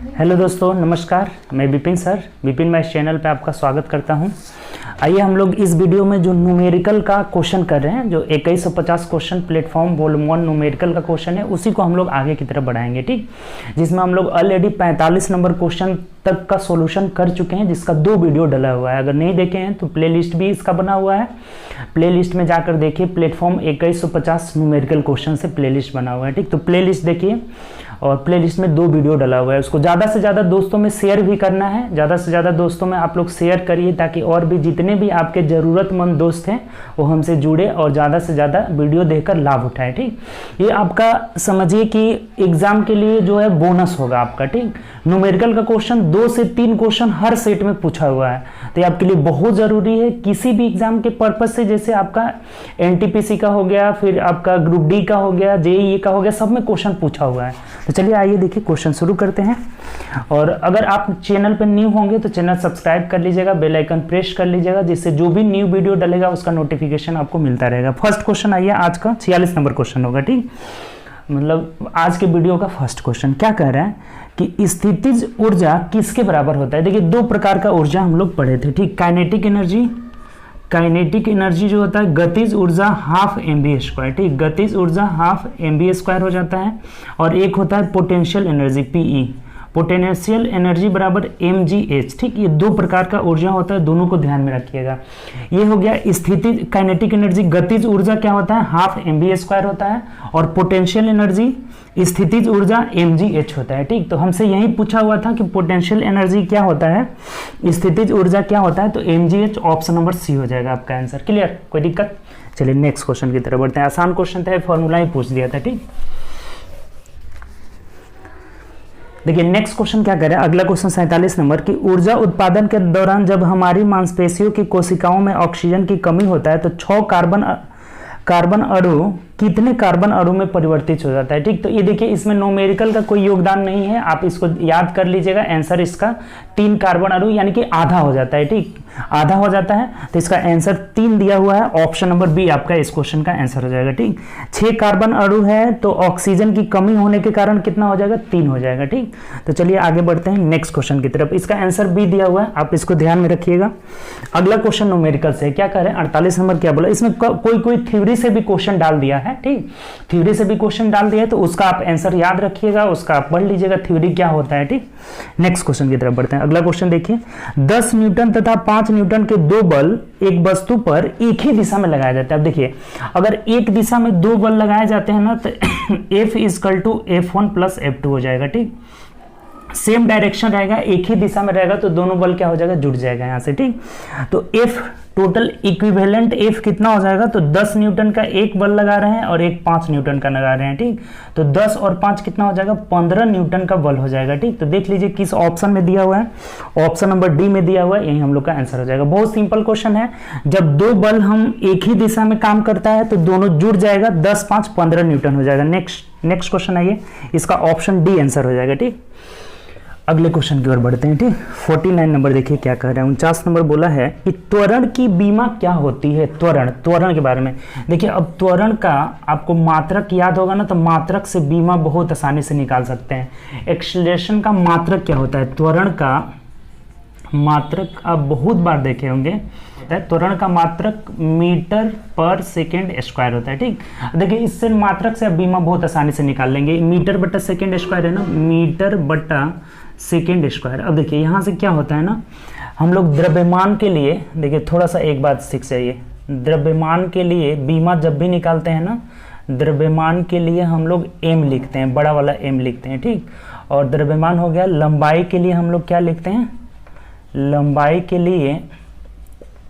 Hello दोस्तों, नमस्कार। मैं Vipin sir, Vipin maths channel पे आपका स्वागत करता हूं। आइए हम लोग इस वीडियो में जो न्यूमेरिकल का क्वेश्चन कर रहे हैं, जो 2150 क्वेश्चन प्लेटफॉर्म वॉल्यूम 1 न्यूमेरिकल का क्वेश्चन है, उसी को हम लोग आगे की तरफ बढ़ाएंगे। ठीक, जिसमें हम लोग ऑलरेडी 45 नंबर क्वेश्चन तक का सॉल्यूशन कर चुके हैं, जिसका 2 वीडियो डला हुआ है। अगर नहीं देखे हैं तो प्लेलिस्ट भी इसका बना हुआ है, प्लेलिस्ट में जाकर देखिए। प्लेटफॉर्म 2150 न्यूमेरिकल क्वेश्चन से प्लेलिस्ट बना हुआ है। ठीक, तो प्लेलिस्ट देखिए और प्लेलिस्ट में 2 वीडियो डला हुआ है। उसको ज़्यादा से ज़्यादा दोस्तों में शेयर भी करना है। ज़्यादा से ज़्यादा दोस्तों में आप लोग शेयर करिए, ताकि और भी जितने भी आपके ज़रूरतमंद दोस्त हैं वो हमसे जुड़े और ज़्यादा से ज़्यादा वीडियो देखकर लाभ उठाए। ठीक, ये आपका समझिए कि एग्ज़ाम के लिए जो है बोनस होगा आपका। ठीक, न्यूमेरिकल का क्वेश्चन 2 से 3 क्वेश्चन हर सेट में पूछा हुआ है, तो ये आपके लिए बहुत ज़रूरी है किसी भी एग्जाम के पर्पज से। जैसे आपका एनटीपीसी का हो गया, फिर आपका ग्रुप डी का हो गया, जेईई का हो गया, सब में क्वेश्चन पूछा हुआ है। तो चलिए आइए देखिए क्वेश्चन शुरू करते हैं। और अगर आप चैनल पर न्यू होंगे तो चैनल सब्सक्राइब कर लीजिएगा, बेल आइकन प्रेस कर लीजिएगा, जिससे जो भी न्यू वीडियो डलेगा उसका नोटिफिकेशन आपको मिलता रहेगा। फर्स्ट क्वेश्चन आइए, आज का 46 नंबर क्वेश्चन होगा। ठीक, मतलब आज के वीडियो का फर्स्ट क्वेश्चन क्या कह रहा है कि स्थितिज ऊर्जा किसके बराबर होता है। देखिए 2 प्रकार का ऊर्जा हम लोग पढ़े थे। ठीक, काइनेटिक एनर्जी, काइनेटिक एनर्जी जो होता है गतिज ऊर्जा हाफ mv²। ठीक, गतिज ऊर्जा हाफ mv² हो जाता है। और एक होता है potential energy PE, potential energy बराबर mgh। ठीक, ये 2 प्रकार का ऊर्जा होता है, दोनों को ध्यान में रखिएगा। ये हो गया स्थिति काइनेटिक एनर्जी। गतिज ऊर्जा क्या होता है, हाफ mv² होता है, और पोटेंशियल एनर्जी स्थितिज ऊर्जा mgh होता है। ठीक, तो हमसे यही पूछा हुआ था कि पोटेंशियल एनर्जी क्या होता है, स्थितिज ऊर्जा क्या होता है, तो mgh ऑप्शन नंबर सी हो जाएगा आपका आंसर। क्लियर, कोई दिक्कत। चलिए नेक्स्ट क्वेश्चन की तरफ बढ़ते हैं। आसान क्वेश्चन था, फॉर्मूला ही पूछ दिया था। ठीक, देखिए नेक्स्ट क्वेश्चन क्या कह रहा है, अगला क्वेश्चन 47 नंबर की ऊर्जा उत्पादन के दौरान जब हमारी मांसपेशियों की कोशिकाओं में ऑक्सीजन की कमी होता है तो 6 कार्बन अणु कितने कार्बन अणु में परिवर्तित हो जाता है। ठीक, तो ये देखिए इसमें न्यूमेरिकल का कोई योगदान नहीं है, आप इसको याद कर लीजिएगा। आंसर इसका 3 कार्बन अणु, यानी कि आधा हो जाता है। ठीक, आधा हो जाता है, तो इसका आंसर 3 दिया हुआ है। ऑप्शन नंबर बी आपका इस क्वेश्चन का आंसर हो जाएगा। ठीक, 6 कार्बन अणु है तो ऑक्सीजन की कमी होने के कारण कितना हो जाएगा, 3 हो जाएगा। ठीक, तो चलिए आगे बढ़ते हैं नेक्स्ट क्वेश्चन की तरफ। इसका आंसर बी दिया हुआ है, आप इसको ध्यान में रखिएगा। अगला क्वेश्चन न्यूमेरिकल से क्या कह रहे हैं, 48 नंबर क्या बोला। इसमें कोई थ्योरी से भी क्वेश्चन डाल दिया है। ठीक, थ्योरी से भी क्वेश्चन डाल दिया है, तो उसका आप आंसर याद रखिएगा, उसका आप पढ़ लीजिएगा थ्योरी क्या होता है। ठीक, नेक्स्ट क्वेश्चन की तरफ बढ़ते हैं। अगला क्वेश्चन देखिए, 10 न्यूटन तथा 5 न्यूटन के 2 बल एक वस्तु पर एक ही दिशा में लगाया जाता है। अब देखिए अगर एक दिशा में 2 बल लगाए जाते हैं ना, तो F = F1 + F2 हो जाएगा। ठीक, सेम डायरेक्शन रहेगा, एक ही दिशा में रहेगा, तो दोनों बल क्या हो जाएगा, जुड़ जाएगा यहाँ से। ठीक, तो F टोटल इक्विवेलेंट F कितना हो जाएगा, तो 10 न्यूटन का एक बल लगा रहे हैं और एक 5 न्यूटन का लगा रहे हैं। ठीक, तो 10 और 5 कितना हो जाएगा, 15 न्यूटन का बल हो जाएगा। ठीक, तो देख लीजिए किस ऑप्शन में दिया हुआ है, ऑप्शन नंबर डी में दिया हुआ है, यही हम लोग का आंसर हो जाएगा। बहुत सिंपल क्वेश्चन है, जब 2 बल हम एक ही दिशा में काम करता है तो दोनों जुड़ जाएगा, 10 5 15 न्यूटन हो जाएगा। नेक्स्ट क्वेश्चन आइए, इसका ऑप्शन डी आंसर हो जाएगा। ठीक, अगले क्वेश्चन की ओर बढ़ते हैं। ठीक, 49 नंबर देखिए क्या कह रहा है। 49 नंबर बोला है कि त्वरण की बीमा क्या होती है। त्वरण के बारे में देखिए। अब त्वरण का आपको मात्रक याद होगा ना, तो मात्रक से बीमा बहुत आसानी से निकाल सकते हैं। एक्सीलरेशन का मात्रक क्या होता है, त्वरण का मात्रक आप बहुत बार देखे होंगे, त्वरण का मात्रक मीटर/सेकंड² होता है। ठीक, देखिए इससे मात्रक से आप बीमा बहुत आसानी से निकाल लेंगे। मीटर/सेकंड² है ना, मीटर/सेकंड²। अब देखिए यहाँ से क्या होता है ना, हम लोग द्रव्यमान के लिए, देखिए थोड़ा सा एक बात सीख जाइए, द्रव्यमान के लिए बीमा जब भी निकालते हैं ना, द्रव्यमान के लिए हम लोग m लिखते हैं, बड़ा वाला m लिखते हैं। ठीक, और द्रव्यमान हो गया, लंबाई के लिए हम लोग क्या लिखते हैं, लंबाई के लिए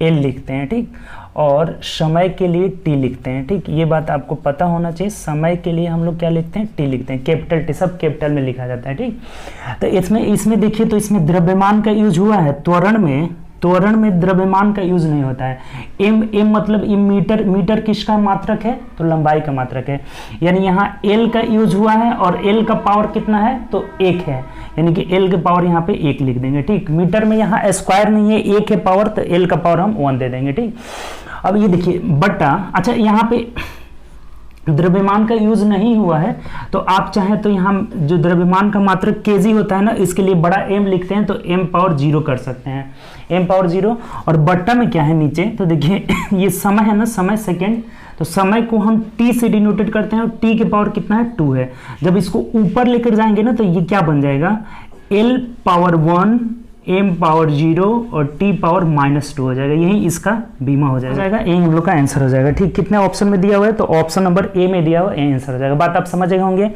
L लिखते हैं। ठीक, और समय के लिए T लिखते हैं। ठीक, ये बात आपको पता होना चाहिए, समय के लिए हम लोग क्या लिखते हैं, T लिखते हैं, कैपिटल T, सब कैपिटल में लिखा जाता है। ठीक, तो इसमें देखिए, तो इसमें द्रव्यमान का यूज हुआ है, त्वरण में द्रव्यमान का यूज नहीं होता है। m मतलब मीटर किसका मात्रक है, तो लंबाई का मात्रक है, यानी यहाँ L का यूज हुआ है, और L का पावर कितना है, तो 1 है, यानी कि L के पावर यहाँ पे 1 लिख देंगे। ठीक, मीटर में यहाँ स्क्वायर नहीं है, 1 है पावर, तो L का पावर हम 1 दे देंगे। ठीक, अब ये देखिए बटा, अच्छा यहाँ पे द्रव्यमान का यूज नहीं हुआ है तो आप चाहें तो यहाँ जो द्रव्यमान का मात्रक केजी होता है ना, इसके लिए बड़ा एम लिखते हैं तो m पावर 0 कर सकते हैं, m पावर 0। और बट्टा में क्या है नीचे, तो देखिए ये समय है ना, समय सेकेंड, तो समय को हम t से डिनोटेड करते हैं और t के पावर कितना है 2 है। जब इसको ऊपर लेकर जाएंगे ना तो ये क्या बन जाएगा, l पावर 1 m पावर 0 और t पावर -2 हो जाएगा, यही इसका बीमा हो जाएगा। यही हम लोग का आंसर हो जाएगा। ठीक, कितने ऑप्शन में दिया हुआ है, तो ऑप्शन नंबर ए में दिया हुआ है, आंसर हो जाएगा। बात आप समझ गए होंगे।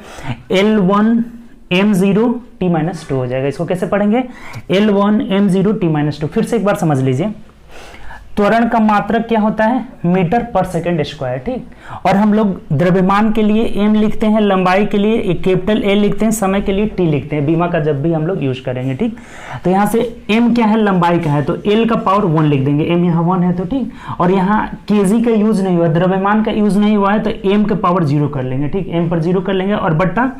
L1 m0 t -2 हो जाएगा। इसको कैसे पढ़ेंगे, L1 m0 t -2। फिर से एक बार समझ लीजिए, त्वरण का मात्रक क्या होता है, मीटर पर सेकंड स्क्वायर। ठीक, और हम लोग द्रव्यमान के लिए m लिखते हैं, लंबाई के लिए एक कैपिटल L लिखते हैं, समय के लिए t लिखते हैं, बीमा का जब भी हम लोग यूज करेंगे। ठीक, तो यहाँ से m क्या है, लंबाई का है, तो L का पावर 1 लिख देंगे, m यहाँ 1 है तो ठीक। और यहाँ kg का यूज नहीं हुआ, द्रव्यमान का यूज नहीं हुआ है तो m के पावर 0 कर लेंगे। ठीक, m पर 0 कर लेंगे। और बट्टा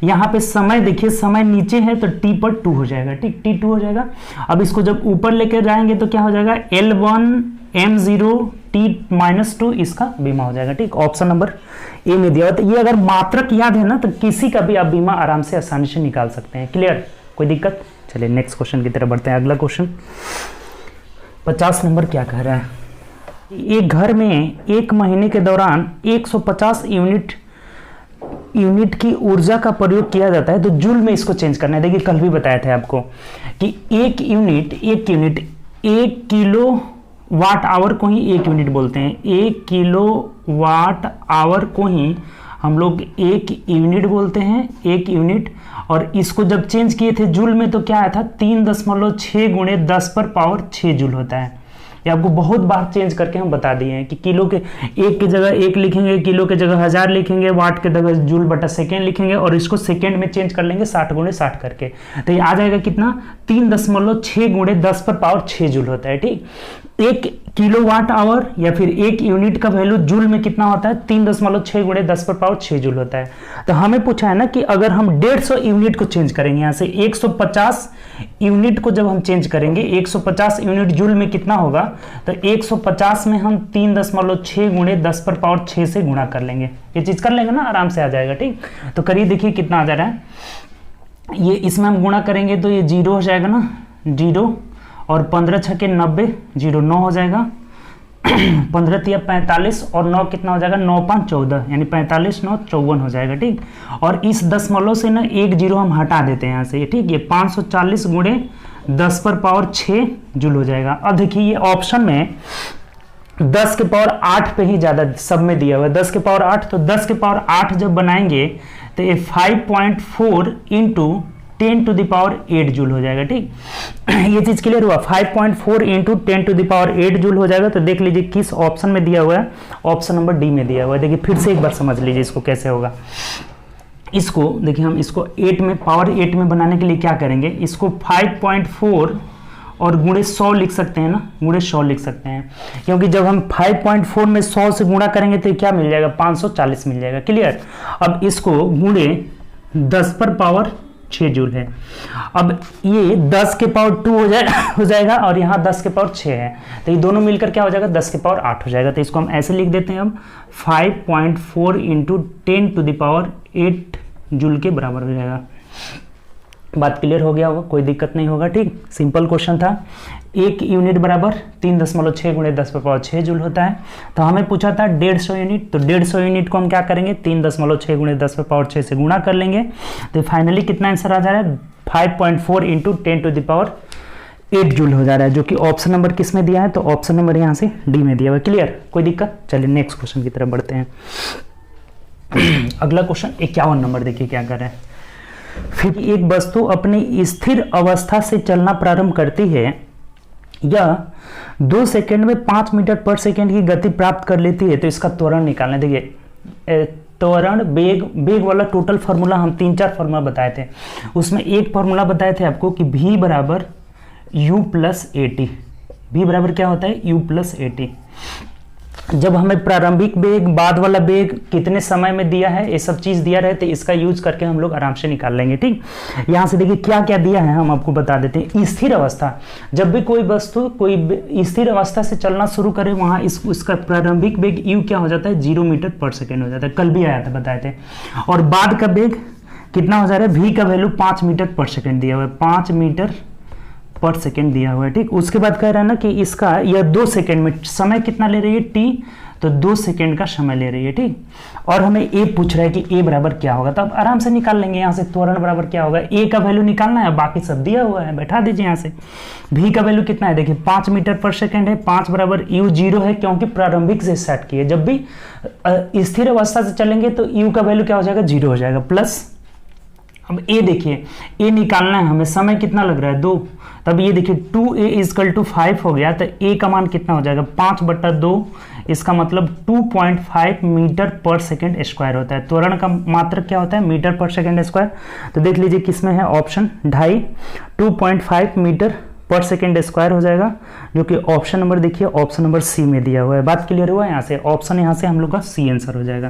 यहाँ पे समय देखिए, समय नीचे है तो t पर 2 हो जाएगा। ठीक, t 2 हो जाएगा। अब इसको जब ऊपर लेकर जाएंगे तो क्या हो जाएगा, L1 m0 t -2 इसका बीमा हो जाएगा। ठीक, ऑप्शन नंबर ए में दिया हुआ। तो ये अगर मात्रक याद है ना तो किसी का भी आप बीमा आराम से आसानी से निकाल सकते हैं। क्लियर, कोई दिक्कत। चलिए नेक्स्ट क्वेश्चन की तरफ बढ़ते हैं। अगला क्वेश्चन 50 नंबर क्या कह रहा है, एक घर में एक महीने के दौरान 150 यूनिट की ऊर्जा का प्रयोग किया जाता है, तो जूल में इसको चेंज करना है। देखिए कल भी बताए थे आपको कि एक किलो वाट आवर को ही एक यूनिट बोलते हैं। 1 किलो वाट आवर को ही हम लोग एक यूनिट बोलते हैं, एक यूनिट। और इसको जब चेंज किए थे जूल में तो क्या आया था, 3.6 गुणे 10 पर पावर 6 जूल होता है। ये आपको बहुत बार चेंज करके हम बता दिए हैं कि किलो के एक की जगह एक लिखेंगे, किलो के जगह 1000 लिखेंगे, वाट के जगह जूल बटा सेकेंड लिखेंगे और इसको सेकेंड में चेंज कर लेंगे 60 गुणे 60 करके। तो ये आ जाएगा कितना, 3.6 गुणे 10 पर पावर 6 जूल होता है। ठीक, 1 किलोवाट आवर या फिर एक यूनिट का वैल्यू जूल में कितना होता है, 3.6 गुणे 10 पर पावर 6 जूल होता है। तो हमें पूछा है ना कि अगर हम 150 यूनिट को चेंज करेंगे, यहाँ से 150 यूनिट को जब हम चेंज करेंगे, 150 यूनिट जूल में कितना होगा, तो 150 में हम 3.6 गुणे 10 पर पावर 6 से गुणा कर लेंगे। ये चीज कर लेंगे ना, आराम से आ जाएगा। ठीक, तो करिए देखिए कितना आ जा रहा है। ये इसमें हम गुणा करेंगे तो ये 0 हो जाएगा ना, 0 और 15 छके 90, 0 9 हो जाएगा। 15 तिया 45 और 9 कितना हो जाएगा, 9 5 14, यानी 45 9 54 हो जाएगा। ठीक, और इस दशमलव से ना एक 0 हम हटा देते हैं यहाँ से। ठीक, ये 540 गुणे 10 पर पावर 6 जूल हो जाएगा। अब देखिए ये ऑप्शन में 10 के पावर 8 पे ही ज्यादा सब में दिया हुआ है, 10 के पावर 8। तो 10 के पावर 8 जब बनाएंगे तो ये 5.4 into 10 to the power 8 joule हो जाएगा। ठीक, ये चीज क्लियर हुआ। 5.4 into 10 to the power 8 joule हो जाएगा। तो देख लीजिए किस ऑप्शन में दिया हुआ है, ऑप्शन नंबर डी में दिया हुआ है। देखिए फिर से एक बार समझ लीजिए इसको कैसे होगा। इसको देखिए हम इसको 8 में पावर 8 में बनाने के लिए क्या करेंगे, इसको 5.4 और गुणे 100 लिख सकते हैं ना, गुणे 100 लिख सकते हैं, क्योंकि जब हम 5.4 में 100 से गुणा करेंगे तो क्या मिल जाएगा, 540 मिल जाएगा। क्लियर। अब इसको गुणे 10 पर पावर 6 जूल है। अब ये 10 के पावर 2 हो जाएगा और यहाँ 10 के पावर 6 है, तो ये दोनों मिलकर क्या हो जाएगा, 10 के पावर 8 हो जाएगा। तो इसको हम ऐसे लिख देते हैं, हम 5.4 into 10 to the power 8 joule के बराबर हो जाएगा। बात क्लियर हो गया होगा, कोई दिक्कत नहीं होगा। ठीक, सिंपल क्वेश्चन था। एक यूनिट बराबर 3.6 गुणे 10 पर पावर 6 जूल होता है। तो हमें पूछा था 150 यूनिट, तो 150 यूनिट को हम क्या करेंगे, 3.6 गुणे 10 पर पावर 6 से गुणा कर लेंगे। तो फाइनली कितना आंसर आ जा रहा है, 5.4 into 10 to the power 8 joule हो जा रहा है, जो कि ऑप्शन नंबर किस में दिया है, तो ऑप्शन नंबर यहाँ से डी में दिया हुआ है। क्लियर, कोई दिक्कत। चलिए नेक्स्ट क्वेश्चन की तरफ बढ़ते हैं। अगला क्वेश्चन 51 नंबर देखिए क्या कर रहे हैं। फिर एक वस्तु अपनी स्थिर अवस्था से चलना प्रारंभ करती है या 2 सेकंड में 5 मीटर पर सेकंड की गति प्राप्त कर लेती है, तो इसका त्वरण निकालना। देखिए त्वरण वेग वाला टोटल फार्मूला हम 3-4 फार्मूला बताए थे, उसमें एक फार्मूला बताए थे आपको कि v बराबर u plus A T. v बराबर क्या होता है, u प्लस ए टी। जब हमें प्रारंभिक वेग, बाद वाला वेग, कितने समय में दिया है, ये सब चीज दिया रहे तो इसका यूज करके हम लोग आराम से निकाल लेंगे। ठीक, यहाँ से देखिए क्या क्या दिया है हम आपको बता देते हैं। स्थिर अवस्था, जब भी कोई वस्तु कोई स्थिर अवस्था से चलना शुरू करे वहां उसका प्रारंभिक वेग यू क्या हो जाता है, 0 मीटर पर सेकेंड हो जाता है, कल भी आया था बताए थे। और बाद का वेग कितना हो जा रहा है, v का वैल्यू 5 मीटर पर सेकेंड दिया हुआ है, 5 मीटर पर सेकेंड दिया हुआ है। ठीक, उसके बाद कह रहा है ना कि इसका यह 2 सेकेंड में समय कितना ले रही है, t, तो 2 सेकेंड का समय ले रही है। ठीक, और हमें a पूछ रहा है कि a बराबर क्या होगा, तो अब आराम से निकाल लेंगे यहाँ से। त्वरण बराबर क्या होगा, a का वैल्यू निकालना है, बाकी सब दिया हुआ है, बैठा दीजिए यहाँ से। v का वैल्यू कितना है, देखिए 5 मीटर पर सेकेंड है, 5 बराबर u 0 है, क्योंकि प्रारंभिक से स्टार्ट किए। जब भी स्थिर अवस्था से चलेंगे तो u का वैल्यू क्या हो जाएगा, 0 हो जाएगा। प्लस अब a देखिए, a निकालना है हमें, समय कितना लग रहा है, 2, तब ये देखिए 2a = 5 हो गया, तो a का मान कितना हो जाएगा, 5/2, इसका मतलब 2.5 मीटर पर सेकेंड स्क्वायर होता है। त्वरण का मात्रक क्या होता है, मीटर पर सेकेंड स्क्वायर। तो देख लीजिए किसमें है, ऑप्शन 2.5, 2.5 मीटर पर सेकेंड स्क्वायर हो जाएगा, जो कि ऑप्शन नंबर देखिए, ऑप्शन नंबर सी में दिया हुआ है। बात क्लियर हुआ है, यहाँ से ऑप्शन, यहाँ से हम लोग का सी आंसर हो जाएगा।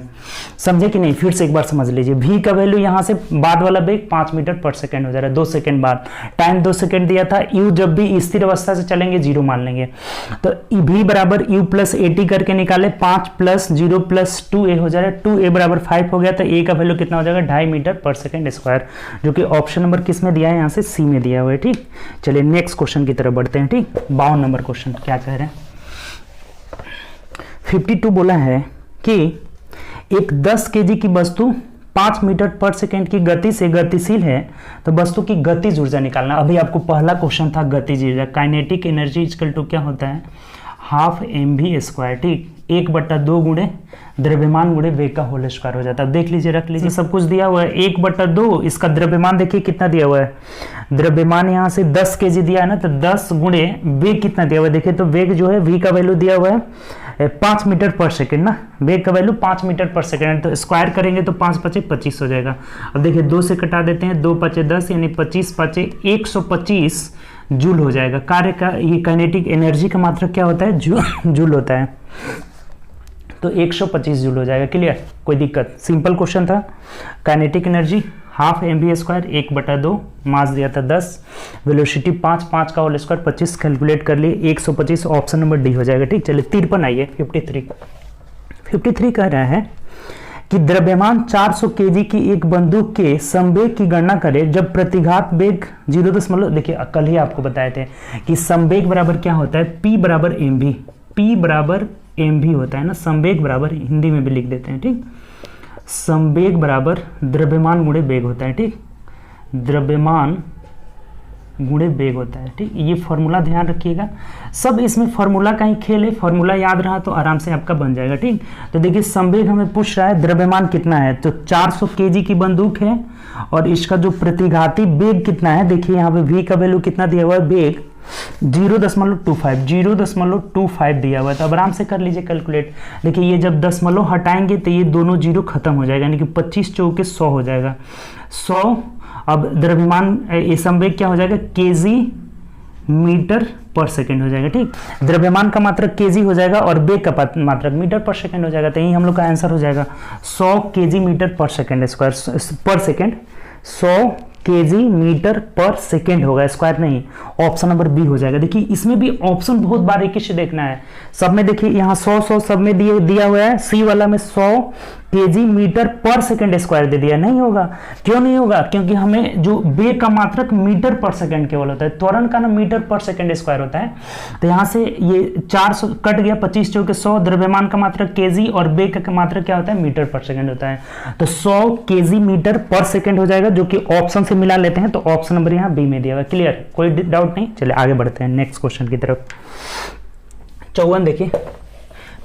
समझे कि नहीं, फिर से एक बार समझ लीजिए। v का वैल्यू यहाँ से बाद वाला वेग 5 मीटर पर सेकेंड हो जा रहा है, 2 सेकेंड बाद, टाइम 2 सेकेंड दिया था। u जब भी स्थिर अवस्था से चलेंगे 0 मान लेंगे, तो v बराबर u + at करके निकाले, 5 + 0 + 2a हो जा रहा है, 2a बराबर 5 हो गया, तो a का वैल्यू कितना हो जाएगा, 2.5 मीटर पर सेकेंड स्क्वायर, जो कि ऑप्शन नंबर किस में दिया है, यहाँ से सी में दिया हुआ है। ठीक, चलिए नेक्स्ट क्वेश्चन की तरफ बढ़ते हैं। ठीक, 52 नंबर क्वेश्चन क्या कह रहे हैं, 52 बोला है कि एक 10 kg की वस्तु 5 मीटर पर सेकेंड की गति से गतिशील है, तो वस्तु की गतिज ऊर्जा निकालना। अभी आपको पहला क्वेश्चन था गतिज ऊर्जा, काइनेटिक एनर्जी इक्वल टू क्या होता है, ½ mv²। ठीक, 1/2 गुणे द्रव्यमान गुणे वेग का होल स्क्वायर हो जाता है। अब देख लीजिए, रख लीजिए, सब कुछ दिया हुआ है। 1/2 इसका द्रव्यमान देखिए कितना दिया हुआ है, द्रव्यमान यहाँ से 10 kg दिया है ना, तो 10 गुणे वेग कितना दिया हुआ है, देखिए तो वेग जो है v का वैल्यू दिया हुआ है 5 मीटर पर सेकेंड ना, वेग का वैल्यू 5 मीटर पर सेकेंड, तो स्क्वायर करेंगे तो 5 × 5 = 25 हो जाएगा। अब देखिए 2 से कटा देते हैं, 2 × 5 = 10, यानी 25 × 5 = 125 जूल हो जाएगा। कार्य का ये काइनेटिक एनर्जी का मात्रक क्या होता है, जूल होता है, तो 125 जूल हो जाएगा। क्लियर, कोई दिक्कत, सिंपल क्वेश्चन था। काइनेटिक एनर्जी ½ mv², 1/2, मास दिया था 10, वेलोसिटी 5, 5 का होल स्क्वायर 25, कैलकुलेट कर लिए, 125, ऑप्शन नंबर डी हो जाएगा। ठीक, चलिए 53 आइए, 53 कह रहा है कि द्रव्यमान 400 kg की एक बंदूक के संवेग की गणना करें जब प्रतिघात वेग 0, देखिए कल ही आपको बताए थे कि संवेग बराबर क्या होता है, p बराबर mv, p बराबर mv होता है ना, संवेग बराबर, हिंदी में भी लिख देते हैं। ठीक, संवेग बराबर द्रव्यमान गुणे वेग होता है। ठीक, द्रव्यमान गुणे वेग होता है। ठीक, ये फॉर्मूला ध्यान रखिएगा, सब इसमें फॉर्मूला का ही खेल है, फॉर्मूला याद रहा तो आराम से आपका बन जाएगा। ठीक, तो देखिए संवेग हमें पूछ रहा है, द्रव्यमान कितना है, तो 400 kg की बंदूक है, और इसका जो प्रतिघाती वेग कितना है, देखिए यहाँ पे v का वैल्यू कितना दिया हुआ है, वेग 0.25 दिया हुआ है, तो अब आराम से कर लीजिए कैलकुलेट। देखिए ये जब दशमलव हटाएंगे तो ये दोनों जीरो खत्म हो जाएगा, यानी कि 25 × 4 = 100 हो जाएगा, 100। अब द्रव्यमान ये संवेग क्या हो जाएगा, kg मीटर पर सेकेंड हो जाएगा। ठीक, द्रव्यमान का मात्रक kg हो जाएगा और वेग का मात्रक मीटर पर सेकेंड हो जाएगा, तो यही हम लोग का आंसर हो जाएगा 100 kg मीटर पर सेकेंड स्क्वायर, पर सेकेंड 100 kg मीटर पर सेकेंड होगा, स्क्वायर नहीं, ऑप्शन नंबर बी हो जाएगा। देखिए इसमें भी ऑप्शन बहुत बारीकी से देखना है, सब में देखिए यहाँ 100 सब में दिया हुआ है, सी वाला में 100 kg मीटर पर सेकेंड स्क्वायर दे दिया, नहीं होगा। क्यों नहीं होगा, क्योंकि हमें जो वेग का मात्रक मीटर पर सेकेंड केवल होता है, त्वरण का ना मीटर पर सेकेंड स्क्वायर होता है, तो यहाँ से ये 400 कट गया, 25 × 4 = 100, द्रव्यमान का मात्रक kg और वेग का मात्रक क्या होता है, मीटर पर सेकेंड होता है, तो 100 kg मीटर पर सेकेंड हो जाएगा, जो कि ऑप्शन से मिला लेते हैं, तो ऑप्शन नंबर यहाँ बी में दिया हुआ। क्लियर, कोई डाउट नहीं। चलिए आगे बढ़ते हैं नेक्स्ट क्वेश्चन की तरफ। 54 देखिए,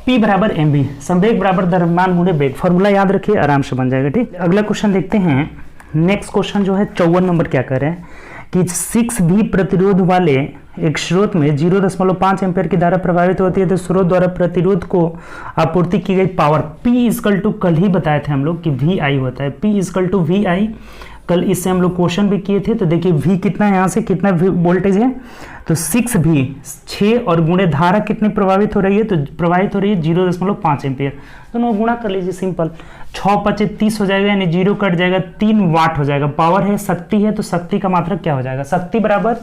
P बराबर mv, संवेग बराबर द्रव्यमान गुणे वेग, फॉर्मूला याद रखिए, आराम से बन जाएगा। ठीक, अगला क्वेश्चन देखते हैं। नेक्स्ट क्वेश्चन जो है 54 नंबर क्या कह रहे हैं कि 6V प्रतिरोध वाले एक स्रोत में 0.5 एम्पीयर की धारा प्रभावित होती है, तो स्रोत द्वारा प्रतिरोध को आपूर्ति की गई पावर P = कल ही बताए थे हम लोग कि VI होता है, P = VI, कल इससे हम लोग क्वेश्चन भी किए थे। तो देखिए V कितना है, यहाँ से कितना वोल्टेज है, तो 6 भी 6 और गुणे धारा कितनी प्रभावित हो रही है, तो प्रभावित हो रही है 0.5 एम्पियर। दोनों गुणा कर लीजिए, सिंपल। 6 × 5 = 30 हो जाएगा, यानी 0 कट जाएगा, 3 वाट हो जाएगा। पावर है, शक्ति है, तो शक्ति का मात्रक क्या हो जाएगा, शक्ति बराबर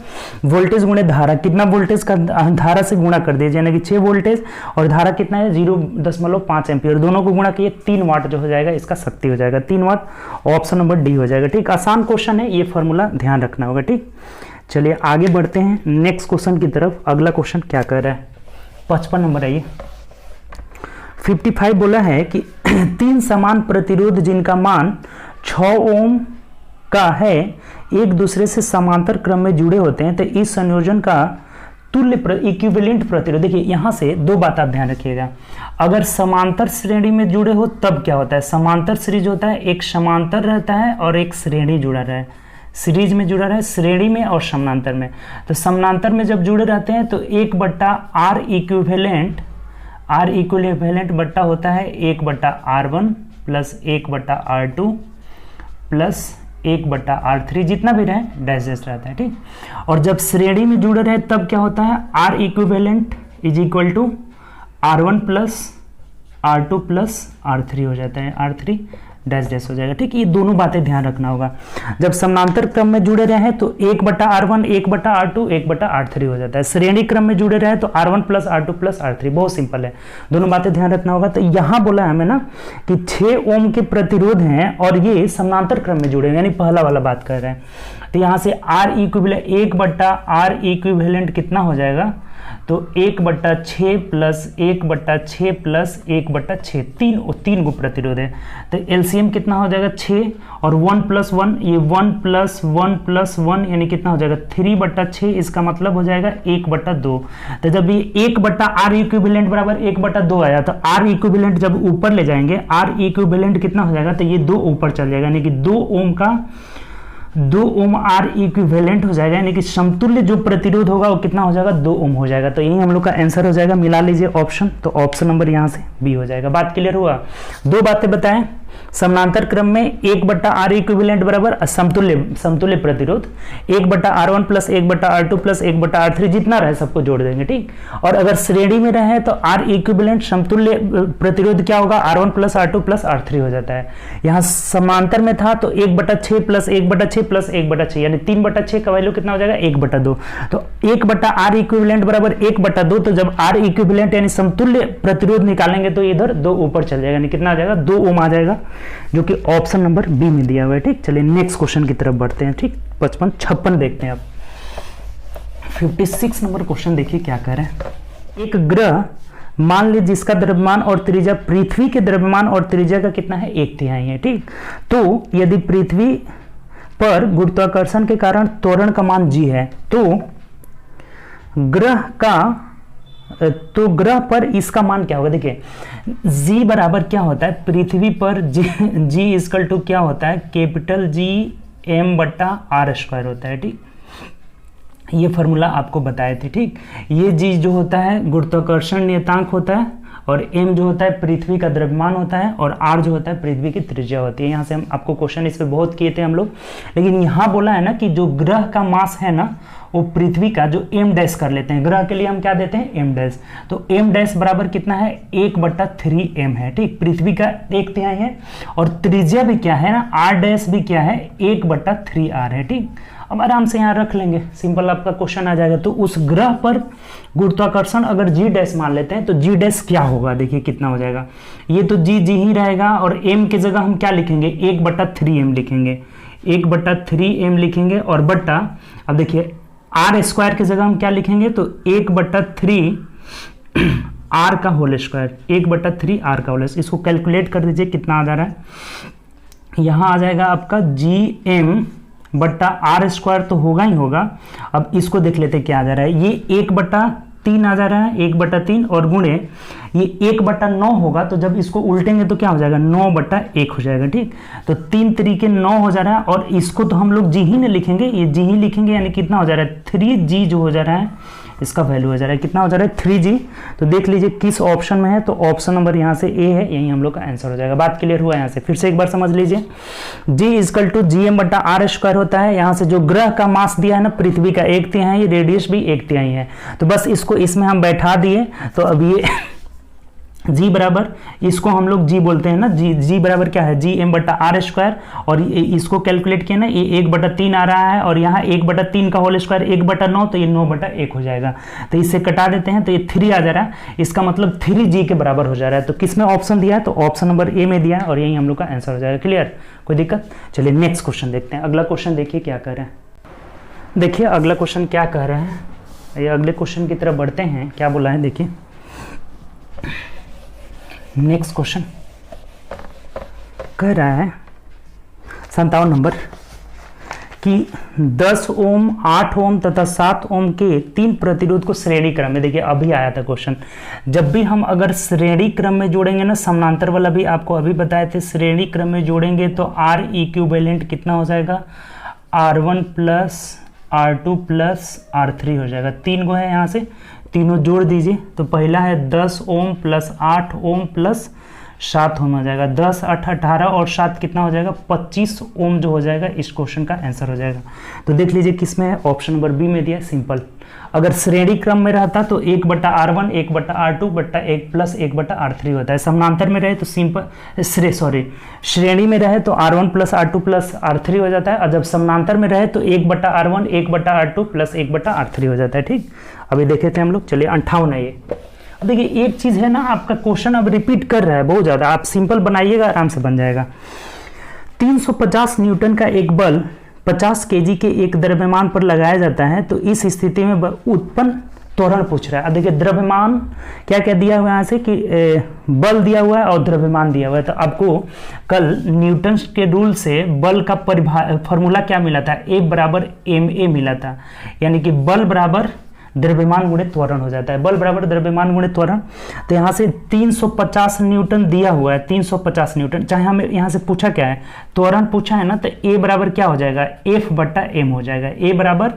वोल्टेज गुणे धारा। कितना वोल्टेज का धारा से गुणा कर दीजिए, यानी कि 6 वोल्टेज और धारा कितना है 0.5 एम्पियर, दोनों को गुणा किए 3 वाट जो हो जाएगा, इसका शक्ति हो जाएगा 3 वाट। ऑप्शन नंबर डी हो जाएगा। ठीक, आसान क्वेश्चन है, ये फॉर्मूला ध्यान रखना होगा। ठीक, चलिए आगे बढ़ते हैं नेक्स्ट क्वेश्चन की तरफ। अगला क्वेश्चन क्या कर रहा है, 55 नंबर आइए। 55 बोला है कि 3 समान प्रतिरोध जिनका मान 6 ओम का है, एक दूसरे से समांतर क्रम में जुड़े होते हैं, तो इस संयोजन का तुल्य इक्विवेलेंट प्रतिरोध। देखिए यहां से 2 बात आप ध्यान रखिएगा। अगर समांतर श्रेणी में जुड़े हो तब क्या होता है, समांतर सीरीज होता है, एक समांतर रहता है और एक श्रेणी जुड़ा रहा है, सीरीज में जुड़ा रहा है, श्रेणी में और समानांतर में। तो समानांतर में जब जुड़े रहते हैं तो 1/R इक्विवेलेंट बट्टा होता है 1/R1 plus 1/R2 plus 1/R3, जितना भी रहे डैश रहता है। ठीक, और जब श्रेणी में जुड़े रहे तब क्या होता है, R equivalent is equal to R1 plus R2 plus R3 हो जाता है, R3 डैश हो जाएगा। ठीक, ये दोनों बातें ध्यान रखना होगा। जब समानांतर क्रम में जुड़े रहे तो 1/R1 1/R2 1/R3 हो जाता है, श्रेणी क्रम में जुड़े रहे तो R1 plus R2 plus R3। बहुत सिंपल है, दोनों बातें ध्यान रखना होगा। तो यहाँ बोला है हमें ना कि 6 ओम के प्रतिरोध हैं और ये समानांतर क्रम में जुड़े हैं, यानी पहला वाला बात कर रहे हैं। तो यहाँ से R इक्विवेलेंट 1/R इक्विवेलेंट कितना हो जाएगा, तो 1/6 प्लस 1/6 प्लस 1/6, 3 गो प्रतिरोध है। तो एलसीएम कितना हो जाएगा 6 और 1 + 1, ये 1 + 1 + 1 यानी कितना हो जाएगा 3/6, इसका मतलब हो जाएगा 1/2। तो जब ये 1/R इक्विवेलेंट बराबर 1/2 आया तो R इक्विवेलेंट जब ऊपर ले जाएंगे, R इक्विवेलेंट कितना हो जाएगा, तो ये 2 ऊपर चल जाएगा, यानी कि 2 ओम R इक्विवेलेंट हो जाएगा, यानी कि समतुल्य जो प्रतिरोध होगा वो कितना हो जाएगा 2 ओम हो जाएगा। तो यही हम लोग का आंसर हो जाएगा। मिला लीजिए ऑप्शन, तो ऑप्शन नंबर यहाँ से बी हो जाएगा। बात क्लियर हुआ। 2 बातें बताएं, समानांतर क्रम में 1/R इक्विवेलेंट बराबर समतुल्य प्रतिरोध 1/R1 plus 1/R2 plus 1/R3, जितना रहे सबको जोड़ देंगे। ठीक, और अगर श्रेणी में रहे तो R इक्विवेलेंट समतुल्य प्रतिरोध क्या होगा, R1 plus R2 plus R3 हो जाता है। यहाँ समांतर में था तो 1/6 प्लस 1/6 प्लस 1/6, यानी 3/6 का वैल्यू कितना हो जाएगा 1/2। तो 1/R इक्विवेलेंट बराबर 1/2। तो जब R इक्विवेलेंट यानी समतुल्य प्रतिरोध निकालेंगे तो इधर 2 ऊपर चल जाएगा, यानी कितना आ जाएगा 2 ओम आ जाएगा, जो कि ऑप्शन नंबर बी में दिया हुआ है। ठीक, चलिए नेक्स्ट क्वेश्चन की तरफ बढ़ते हैं। ठीक, 56 देखते हैं अब। 56 नंबर क्वेश्चन देखिए क्या कह रहे हैं। एक ग्रह मान लीजिए जिसका द्रव्यमान और त्रिज्या पृथ्वी के द्रव्यमान और त्रिज्या का कितना है 1/3 है। ठीक, तो यदि पृथ्वी पर गुरुत्वाकर्षण के कारण त्वरण का मान g है, तो ग्रह पर इसका मान क्या होगा। देखिए g बराबर क्या होता है, पृथ्वी पर g इक्वल टू क्या होता है, कैपिटल G m/r² होता है। ठीक, ये फॉर्मूला आपको बताए थे। ठीक, ये g जो होता है गुरुत्वाकर्षण नियतांक होता है और m जो होता है पृथ्वी का द्रव्यमान होता है और r जो होता है पृथ्वी की त्रिज्या होती है। यहाँ से हम आपको क्वेश्चन इस पे बहुत किए थे हम लोग, लेकिन यहाँ बोला है ना कि जो ग्रह का मास है ना वो पृथ्वी का जो m' कर लेते हैं, ग्रह के लिए हम क्या देते हैं m', तो m' बराबर कितना है 1/3m है। ठीक, पृथ्वी का 1/3 है और त्रिज्या भी क्या है ना r' भी क्या है 1/3r है। ठीक, अब आराम से यहाँ रख लेंगे, सिंपल आपका क्वेश्चन आ जाएगा। तो उस ग्रह पर गुरुत्वाकर्षण अगर g' मान लेते हैं तो g' क्या होगा, देखिए कितना हो जाएगा, ये तो g ही रहेगा और m की जगह हम क्या लिखेंगे 1/3m लिखेंगे, 1/3m लिखेंगे और बट्टा, अब देखिए r² की जगह हम क्या लिखेंगे तो 1/3 r का होल स्क्वायर, 1/3 r का होल। इसको कैलकुलेट कर दीजिए कितना आ जा रहा है, यहाँ आ जाएगा आपका gm/r² तो होगा ही होगा। अब इसको देख लेते क्या आ जा रहा है, ये 1/3 आ जा रहा है, 1/3 और गुणे ये 1/9 होगा, तो जब इसको उल्टेंगे तो क्या हो जाएगा, 9/1 हो जाएगा। ठीक, तो 3 तरीके 9 हो जा रहा है, और इसको तो हम लोग जी ही नहीं लिखेंगे, ये जी ही लिखेंगे, यानी कितना हो जा रहा है 3g जो हो जा रहा है, इसका वैल्यू हो जा रहा है, कितना हो जा रहा है 3g। तो देख लीजिए किस ऑप्शन में है, तो ऑप्शन नंबर यहाँ से ए है, यही हम लोग का आंसर हो जाएगा। बात क्लियर हुआ यहाँ से, फिर से एक बार समझ लीजिए, g = gm/r² होता है। यहाँ से जो ग्रह का मास दिया है ना, पृथ्वी का 1/3, रेडियस भी 1/3 है, तो बस इसको इसमें हम बैठा दिए, तो अब ये g बराबर, इसको हम लोग g बोलते हैं ना, g बराबर क्या है, gm/r², और इसको कैलकुलेट किया ना, ये 1/3 आ रहा है, और यहाँ 1/3 का होल स्क्वायर 1/9, तो ये 9/1 हो जाएगा। तो इससे कटा देते हैं, तो ये 3 आ जा रहा है, इसका मतलब 3g के बराबर हो जा रहा है। तो किसमें ऑप्शन दिया है, तो ऑप्शन नंबर ए में दिया है, और यही हम लोग का आंसर हो जाएगा। क्लियर, कोई दिक्कत? चलिए नेक्स्ट क्वेश्चन देखते हैं। अगला क्वेश्चन देखिए क्या कह रहे हैं, देखिए अगला क्वेश्चन क्या कह रहे हैं, ये अगले क्वेश्चन की तरफ बढ़ते हैं। क्या बोला है देखिए, नेक्स्ट क्वेश्चन कह रहा है 57 नंबर कि 10 ओम, 8 ओम तथा 7 ओम के 3 प्रतिरोध को श्रेणी क्रम में, देखिए अभी आया था क्वेश्चन, जब भी हम अगर श्रेणी क्रम में जोड़ेंगे ना, समानांतर वाला भी आपको अभी बताए थे, श्रेणी क्रम में जोड़ेंगे तो R इक्विवेलेंट कितना हो जाएगा, R1 + R2 + R3 हो जाएगा। 3 गो है, यहाँ से तीनों जोड़ दीजिए, तो पहला है 10 ओम + 8 ओम + 7 ओम हो जाएगा, 10 8 18 और 7 कितना हो जाएगा, 25 ओम जो हो जाएगा, इस क्वेश्चन का आंसर हो जाएगा। तो देख लीजिए किसमें है, ऑप्शन नंबर बी में दिया है, सिंपल। अगर श्रेणी क्रम में रहता तो 1/R1 1/R2 1 + 1/R3 होता है, समानांतर में रहे तो सिंपल श्रेणी में रहे तो R1 + R2 + R3 हो जाता है, और जब समानांतर में रहे तो 1/R1 1/R2 + 1/R3 हो जाता है। ठीक, अभी देखे थे हम लोग, चलिए 58 है ये। अब देखिए एक चीज़ है ना, आपका क्वेश्चन अब रिपीट कर रहा है बहुत ज़्यादा, आप सिंपल बनाइएगा, आराम से बन जाएगा। 350 न्यूटन का एक बल 50 kg के एक द्रव्यमान पर लगाया जाता है, तो इस स्थिति में उत्पन्न त्वरण पूछ रहा है। अब देखिए द्रव्यमान क्या क्या दिया हुआ है यहाँ से कि बल दिया हुआ है और द्रव्यमान दिया हुआ है, तो आपको कल न्यूटन के रूल से बल का फॉर्मूला क्या मिला था, A = ma मिला था, यानी कि बल बराबर द्रव्यमान गुणे त्वरण हो जाता है, बल बराबर द्रव्यमान गुणे त्वरण। तो यहाँ से 350 न्यूटन दिया हुआ है, 350 न्यूटन, चाहे हमें यहाँ से पूछा क्या है, त्वरण पूछा है ना, तो A बराबर क्या हो जाएगा, F/m हो जाएगा, A बराबर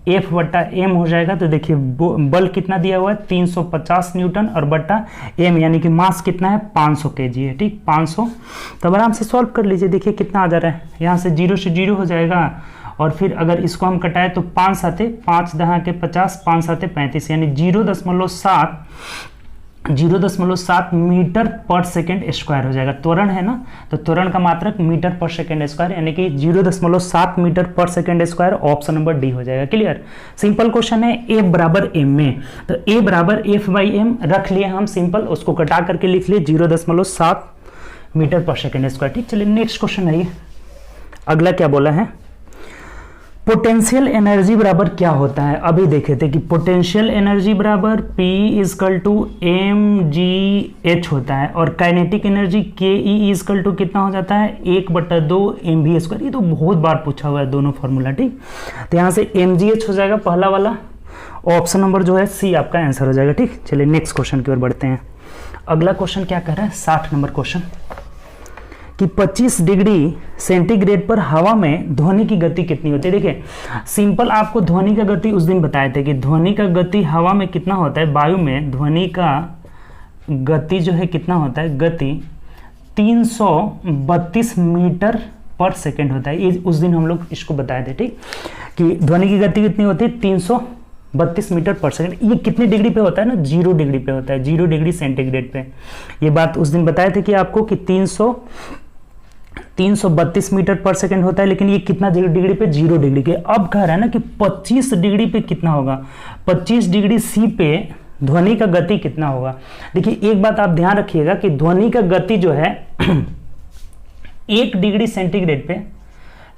F/m हो जाएगा। तो देखिए बल कितना दिया हुआ है, 350 न्यूटन और बट्टा m, यानी कि मास कितना है, 500 kg है। ठीक, 500, तो आराम से सॉल्व कर लीजिए, देखिए कितना आ जा रहा है, यहाँ से 0 से 0 हो जाएगा, और फिर अगर इसको हम कटाए तो 5 7 5 10 के 50 5 7 35, यानी 0.7 मीटर/सेकंड स्क्वायर हो जाएगा। त्वरण है ना, तो त्वरण का मात्रक मीटर/सेकंड स्क्वायर, यानी कि 0.7 metre per second square, option number D हो जाएगा। क्लियर, सिंपल क्वेश्चन है, F = m में, तो A = F/m रख लिए हम, सिंपल उसको कटा करके लिख लिए 0.7 मीटर/सेकंड स्क्वायर। ठीक, चलिए नेक्स्ट क्वेश्चन है ये। अगला क्या बोला है, पोटेंशियल एनर्जी बराबर क्या होता है, अभी देखे थे कि पोटेंशियल एनर्जी बराबर P = mgh होता है, और काइनेटिक एनर्जी KE = कितना हो जाता है, 1/2 mv²। ये तो बहुत बार पूछा हुआ है दोनों फॉर्मूला। ठीक, तो यहाँ से mgh हो जाएगा पहला वाला, ऑप्शन नंबर जो है सी आपका आंसर हो जाएगा। ठीक, चलिए नेक्स्ट क्वेश्चन की ओर बढ़ते हैं। अगला क्वेश्चन क्या कह रहा है, 60 नंबर क्वेश्चन, कि 25 डिग्री सेंटीग्रेड पर हवा में ध्वनि की गति कितनी होती है। देखिए सिंपल, आपको ध्वनि का गति उस दिन बताए थे कि ध्वनि का गति हवा में कितना होता है, वायु में ध्वनि का गति जो है कितना होता है, गति 332 मीटर/सेकंड होता है। ये उस दिन हम लोग इसको बताए थे। ठीक, कि ध्वनि की गति कितनी होती है, 332 मीटर/सेकंड। ये कितने डिग्री पे होता है ना, 0 डिग्री पे होता है, 0 डिग्री सेंटीग्रेड पे। ये बात उस दिन बताए थे कि आपको कि 332 मीटर/सेकंड होता है, लेकिन ये कितना डिग्री पे, 0 डिग्री के। अब कह रहा है ना कि 25 डिग्री पे कितना होगा, 25 डिग्री सी पे ध्वनि का गति कितना होगा। देखिए एक बात आप ध्यान रखिएगा कि ध्वनि का गति जो है 1 डिग्री सेंटीग्रेड पे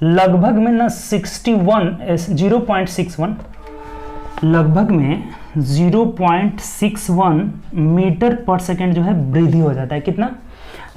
लगभग में ना 0.61 लगभग में 0.61 मीटर/सेकंड जो है वृद्धि हो जाता है। कितना,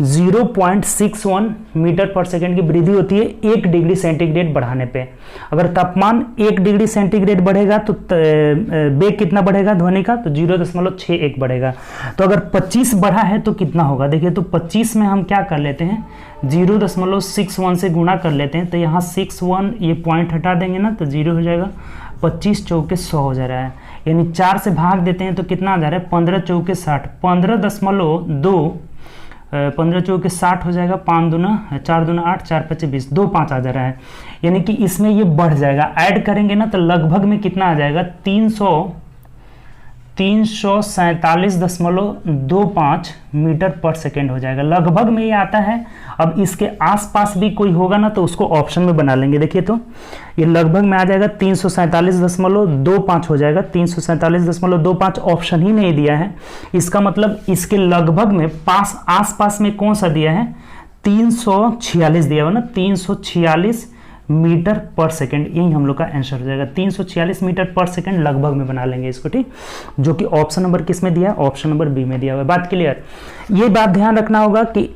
0.61 मीटर पर सेकेंड की वृद्धि होती है 1 डिग्री सेंटीग्रेड बढ़ाने पे। अगर तापमान 1 डिग्री सेंटीग्रेड बढ़ेगा तो वेग कितना बढ़ेगा ध्वनि का, तो 0.61 बढ़ेगा। तो अगर 25 बढ़ा है तो कितना होगा, देखिए तो 25 में हम क्या कर लेते हैं 0.61 से गुणा कर लेते हैं, तो यहाँ 61 ये पॉइंट हटा देंगे ना तो 0 हो जाएगा। 25 चौके 100 हो जा रहा है, यानी 4 से भाग देते हैं तो कितना आ जा रहा है 15 चौके 60, 15.2 15 चौके 60 हो जाएगा, 5 दूना 4 दूना 8 4 5 20 2 5 आ जा रहा है, यानी कि इसमें ये बढ़ जाएगा। ऐड करेंगे ना तो लगभग में कितना आ जाएगा 347.25 मीटर पर सेकेंड हो जाएगा। लगभग में ये आता है। अब इसके आसपास भी कोई होगा ना तो उसको ऑप्शन में बना लेंगे। देखिए तो ये लगभग में आ जाएगा 347.25 हो जाएगा। 347.25 ऑप्शन ही नहीं दिया है, इसका मतलब इसके लगभग में आसपास में कौन सा दिया है 346 दिया हुआ ना, 346 मीटर पर सेकेंड, यही हम लोग का आंसर हो जाएगा। 346 मीटर पर सेकेंड लगभग में बना लेंगे इसको, ठीक, जो कि ऑप्शन नंबर किस में दिया है, ऑप्शन नंबर बी में दिया हुआ है। बात क्लियर। ये बात ध्यान रखना होगा कि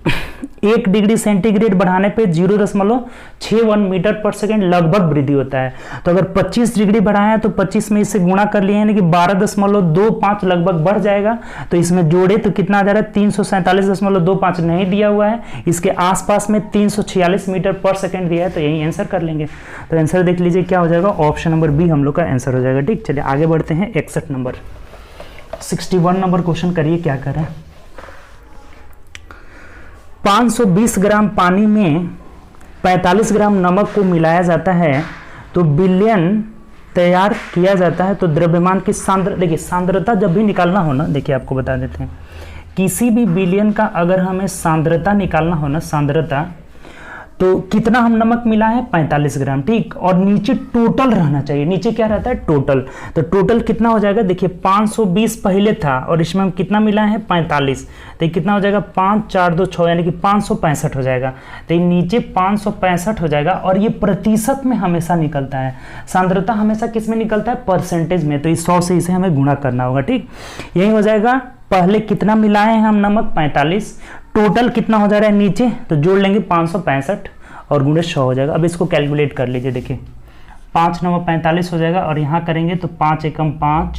1 डिग्री सेंटीग्रेड बढ़ाने पे 0.61 मीटर पर सेकेंड लगभग वृद्धि होता है। तो अगर 25 डिग्री बढ़ाया है तो 25 में इससे गुणा कर लिए, यानी कि 12.25 लगभग बढ़ जाएगा। तो इसमें जोड़े तो कितना आ जा रहा है 347.25 नहीं दिया हुआ है, इसके आसपास में 346 मीटर पर सेकेंड दिया है, तो यही आंसर कर लेंगे। तो आंसर देख लीजिए क्या हो जाएगा, ऑप्शन नंबर बी हम लोग का आंसर हो जाएगा। ठीक, चलिए आगे बढ़ते हैं। 61 नंबर 61 नंबर क्वेश्चन करिए क्या कर रहे हैं। 520 ग्राम पानी में 45 ग्राम नमक को मिलाया जाता है तो विलयन तैयार किया जाता है, तो द्रव्यमान की देखिए सांद्रता जब भी निकालना हो ना, देखिए आपको बता देते हैं, किसी भी विलयन का अगर हमें सांद्रता निकालना हो ना, सांद्रता, तो कितना हम नमक मिला है 45 ग्राम, ठीक, और नीचे टोटल रहना चाहिए। नीचे क्या रहता है टोटल, तो टोटल कितना हो जाएगा, देखिए 520 पहले था और इसमें हम कितना मिला है 45, तो ये कितना हो जाएगा 5 4 2 6, यानी कि 565 हो जाएगा। तो ये नीचे 565 हो जाएगा, और ये प्रतिशत में हमेशा निकलता है। सांद्रता हमेशा किस में निकलता है, परसेंटेज में, तो इस 100 से इसे हमें गुणा करना होगा। ठीक, यही हो जाएगा। पहले कितना मिलाए हैं हम नमक 45, टोटल कितना हो जा रहा है नीचे, तो जोड़ लेंगे 565 और गुणे 100 हो जाएगा। अब इसको कैलकुलेट कर लीजिए, देखिए 5 9 45 हो जाएगा, और यहाँ करेंगे तो 5 एकम 5,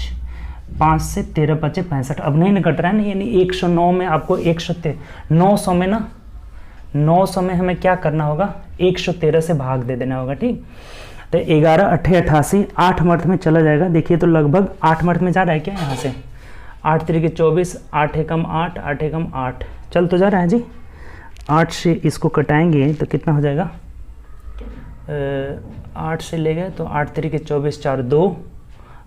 5 से 13 5 65, अब नहीं कट रहा है ना, यानी 109 में आपको 900 में ना 900 में हमें क्या करना होगा 113 से भाग दे देना होगा। ठीक, तो 11 8 88 8 मर्थ में चला जाएगा। देखिए तो लगभग 8 मर्थ में जा रहा है क्या, यहाँ से 8 3 24, 8 एकम 8, 8 एकम 8 चल तो जा रहा है जी। 8 से इसको कटाएंगे तो कितना हो जाएगा, 8 से ले गए तो 8 3 24 4 2,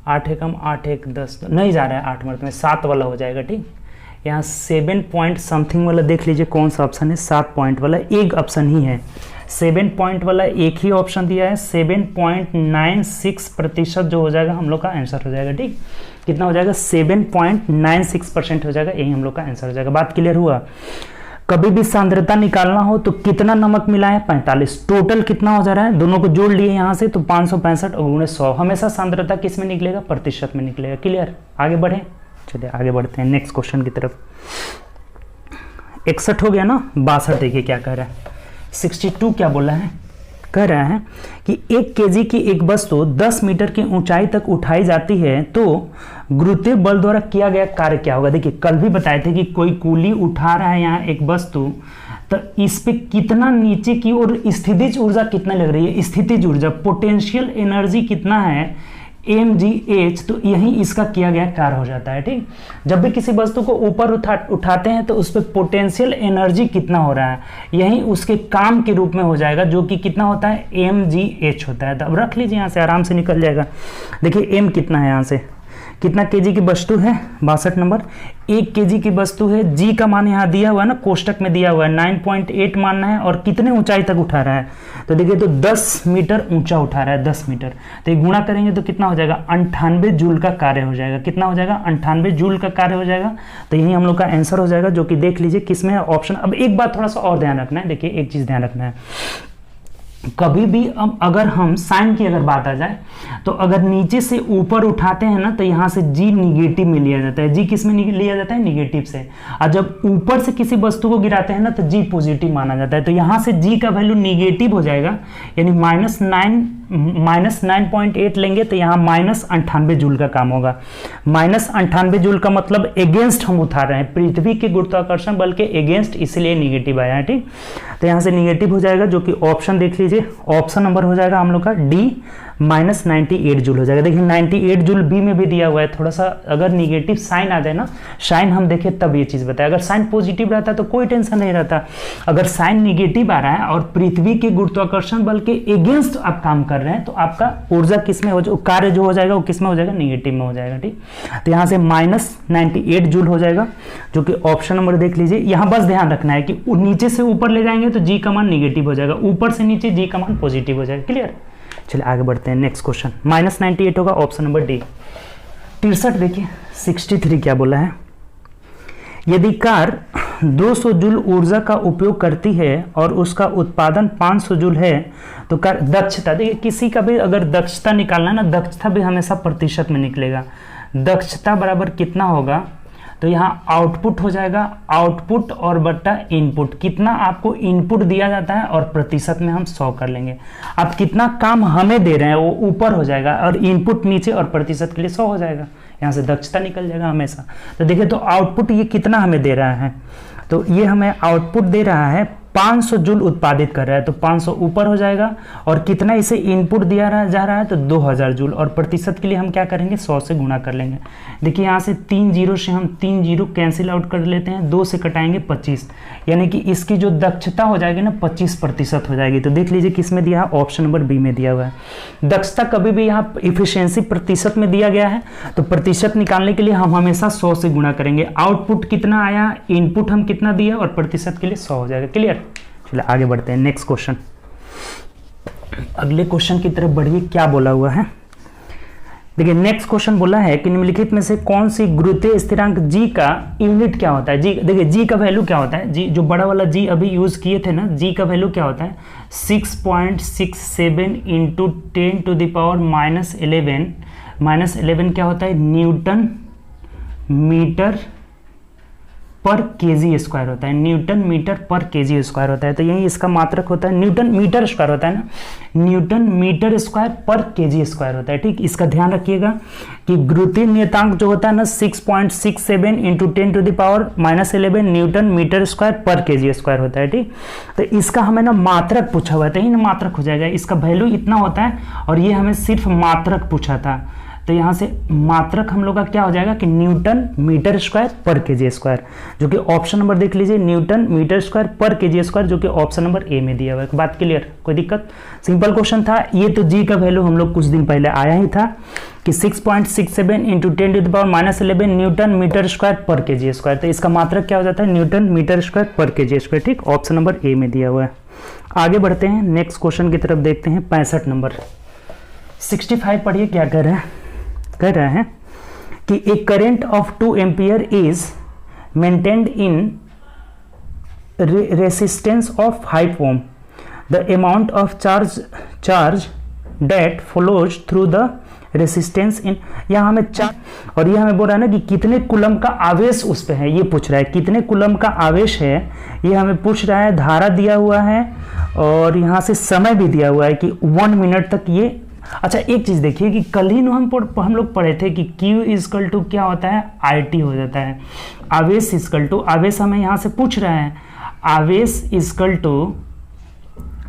8 एकम 8 1 10, नहीं जा रहा है 8 मर्थ में, 7 वाला हो जाएगा। ठीक, यहाँ 7 पॉइंट समथिंग वाला देख लीजिए कौन सा ऑप्शन है, 7 पॉइंट वाला एक ऑप्शन ही है। 7 पॉइंट वाला एक ही ऑप्शन दिया है, 7.96% जो हो जाएगा हम लोग का आंसर हो जाएगा। ठीक, कितना हो जाएगा 7.96% हो जाएगा, यही हम लोग का आंसर हो जाएगा। बात क्लियर हुआ। कभी भी सांद्रता निकालना हो तो कितना नमक मिला है 45, टोटल कितना हो जा रहा है, दोनों को जोड़ लिए यहाँ से तो 565 और गुणे 100, हमेशा सांद्रता किस में निकलेगा, प्रतिशत में निकलेगा। क्लियर, आगे बढ़े, चलिए आगे बढ़ते हैं नेक्स्ट क्वेश्चन की तरफ। 61 हो गया ना, 62 देखिए क्या कह रहा है। 62 क्या बोला है, कह रहा है कि 1 केजी की एक वस्तु 10 मीटर की ऊंचाई तक उठाई जाती है तो गुरुत्वीय बल द्वारा किया गया कार्य क्या होगा। देखिए कल भी बताए थे कि कोई कूली उठा रहा है यहाँ एक वस्तु, तो इस पे कितना नीचे की ओर स्थितिज ऊर्जा कितना लग रही है, स्थितिज ऊर्जा पोटेंशियल एनर्जी कितना है mgh, तो यही इसका किया गया कार्य हो जाता है। ठीक, जब भी किसी वस्तु को ऊपर उठाते हैं तो उस पर पोटेंशियल एनर्जी कितना हो रहा है, यही उसके काम के रूप में हो जाएगा, जो कि कितना होता है mgh होता है। तो अब रख लीजिए, यहाँ से आराम से निकल जाएगा। देखिए m कितना है, यहाँ से कितना केजी की वस्तु है 62 नंबर, 1 केजी की वस्तु है, जी का मान यहाँ दिया हुआ है ना, कोष्टक में दिया हुआ है 9.8 मानना है, और कितने ऊंचाई तक उठा रहा है, तो देखिए तो 10 मीटर ऊंचा उठा रहा है, 10 मीटर, तो ये गुणा करेंगे तो कितना हो जाएगा 98 जूल का कार्य हो जाएगा। कितना हो जाएगा 98 जूल का कार्य हो जाएगा, तो यही हम लोग का आंसर हो जाएगा, जो कि देख लीजिए किसमें है ऑप्शन। अब एक बात थोड़ा सा और ध्यान रखना है, देखिए एक चीज ध्यान रखना है, कभी भी अब अगर हम साइन की अगर बात आ जाए तो अगर नीचे से ऊपर उठाते हैं ना तो यहाँ से जी निगेटिव में लिया जाता है। जी किस में लिया जाता है? निगेटिव से। और जब ऊपर से किसी वस्तु को गिराते हैं ना तो जी पॉजिटिव माना जाता है। तो यहाँ से जी का वैल्यू निगेटिव हो जाएगा, यानी -9.8 लेंगे तो यहाँ -98 जूल का काम होगा। -98 जूल का मतलब एगेंस्ट हम उठा रहे हैं, पृथ्वी के गुरुत्वाकर्षण बल के एगेंस्ट, इसलिए निगेटिव आया है। ठीक, तो यहाँ से निगेटिव हो जाएगा, जो कि ऑप्शन देख लीजिए, ऑप्शन नंबर हो जाएगा हम लोग का डी, -98 जूल हो जाएगा। देखिए 98 जूल बी में भी दिया हुआ है। थोड़ा सा अगर निगेटिव साइन आ जाए ना, साइन हम देखें तब ये चीज बताए। अगर साइन पॉजिटिव रहता तो कोई टेंशन नहीं रहता। अगर साइन निगेटिव आ रहा है और पृथ्वी के गुरुत्वाकर्षण बल के एगेंस्ट आप काम कर रहे हैं तो आपका ऊर्जा किस में हो जाएगा, कार्य जो हो जाएगा वो किस में हो जाएगा? निगेटिव में हो जाएगा। ठीक, तो यहाँ से -98 जूल हो जाएगा, जो कि ऑप्शन नंबर देख लीजिए। यहाँ बस ध्यान रखना है कि नीचे से ऊपर ले जाएंगे तो जी का मान निगेटिव हो जाएगा, ऊपर से नीचे जी का मान पॉजिटिव हो जाएगा। क्लियर? चलिए आगे बढ़ते हैं। नेक्स्ट क्वेश्चन -98 होगा, ऑप्शन नंबर डी। 63 देखिए 63 क्या बोला है। यदि कार 200 जूल ऊर्जा का उपयोग करती है और उसका उत्पादन 500 जूल है तो कार दक्षता, देखिए किसी का भी अगर दक्षता निकालना है ना, दक्षता भी हमेशा प्रतिशत में निकलेगा। दक्षता बराबर कितना होगा? तो यहाँ आउटपुट हो जाएगा, आउटपुट और बट्टा इनपुट। कितना आपको इनपुट दिया जाता है और प्रतिशत में हम 100 कर लेंगे। आप कितना काम हमें दे रहे हैं वो ऊपर हो जाएगा और इनपुट नीचे और प्रतिशत के लिए 100 हो जाएगा। यहाँ से दक्षता निकल जाएगा हमेशा। तो देखिए, तो आउटपुट ये कितना हमें दे रहा है, तो ये हमें आउटपुट दे रहा है 500 जूल उत्पादित कर रहा है, तो 500 ऊपर हो जाएगा। और कितना इसे इनपुट दिया जा रहा है तो 2000 जूल, और प्रतिशत के लिए हम क्या करेंगे? 100 से गुणा कर लेंगे। देखिए यहाँ से 3 जीरो से हम 3 जीरो कैंसिल आउट कर लेते हैं, 2 से कटाएंगे 25, यानी कि इसकी जो दक्षता हो जाएगी ना 25% हो जाएगी। तो देख लीजिए किस में दिया है? ऑप्शन नंबर बी में दिया हुआ है। दक्षता कभी भी यहाँ इफिशियंसी प्रतिशत में दिया गया है तो प्रतिशत निकालने के लिए हम हमेशा 100 से गुणा करेंगे। आउटपुट कितना आया, इनपुट हम कितना दिया और प्रतिशत के लिए 100 हो जाएगा। क्लियर? चलिए आगे बढ़ते हैं। नेक्स्ट क्वेश्चन, अगले क्वेश्चन की तरफ बढ़िए। क्या बोला हुआ है? देखिए नेक्स्ट क्वेश्चन बोला है कि निम्नलिखित में से कौन सी गुरुत्वीय स्थिरांक जी का यूनिट क्या होता है? जी, देखिए जी का वैल्यू क्या होता है? जी जो बड़ा वाला जी अभी यूज किए थे ना, जी का वैल्यू क्या होता है? 6.67 इंटू 10 टू द पावर -11 क्या होता है? न्यूटन मीटर पर केजी स्क्वायर होता है। न्यूटन मीटर पर केजी स्क्वायर होता है, तो यही इसका मात्रक होता है। न्यूटन मीटर स्क्वायर होता है ना, न्यूटन मीटर स्क्वायर पर केजी स्क्वायर होता है। ठीक, इसका ध्यान रखिएगा कि गुरुत्वीय नियतांक जो होता है ना 6.67 into 10 to the power -11 newton metre square पर केजी स्क्वायर होता है। ठीक, तो इसका हमें ना मात्रक पूछा हुआ था, यही ना मात्रक हो जाएगा। इसका वैल्यू इतना होता है और ये हमें सिर्फ मात्रक पूछा था, तो यहाँ से मात्रक हम लोग का क्या हो जाएगा कि न्यूटन मीटर स्क्वायर पर केजी स्क्वायर, जो कि ऑप्शन नंबर देख लीजिए, न्यूटन मीटर स्क्वायर पर केजी स्क्वायर, जो कि ऑप्शन नंबर ए में दिया हुआ है। बात क्लियर? कोई दिक्कत? सिंपल क्वेश्चन था ये। तो जी का वैल्यू हम लोग कुछ दिन पहले आया ही था कि 6.67 into 10 to the power -11 newton metre square पर केजी स्क्वायर, तो इसका मात्रक क्या हो जाता है? न्यूटन मीटर स्क्वायर पर केजी स्क्वायर। ठीक, ऑप्शन नंबर ए में दिया हुआ है। आगे बढ़ते हैं, नेक्स्ट क्वेश्चन की तरफ देखते हैं। 65 नंबर 65 पढ़िए क्या कर रहे हैं? कह रहे हैं कि a current of 2 ampere is maintained in resistance of 5 ohm. The amount of charge that flows through the resistance in, यहाँ हमें और ये हमें बोल रहा है ना कि कितने कूलम का आवेश उस पे है, ये पूछ रहा है कितने कूलम का आवेश है, ये हमें पूछ रहा है। धारा दिया हुआ है और यहाँ से समय भी दिया हुआ है कि 1 मिनट तक ये। अच्छा एक चीज देखिए कि कल ही हम लोग पढ़े थे कि Q इजकल टू क्या होता है? IT हो जाता है। आवेश इजकल टू, आवेश हमें यहाँ से पूछ रहा है, आवेश इजकल टू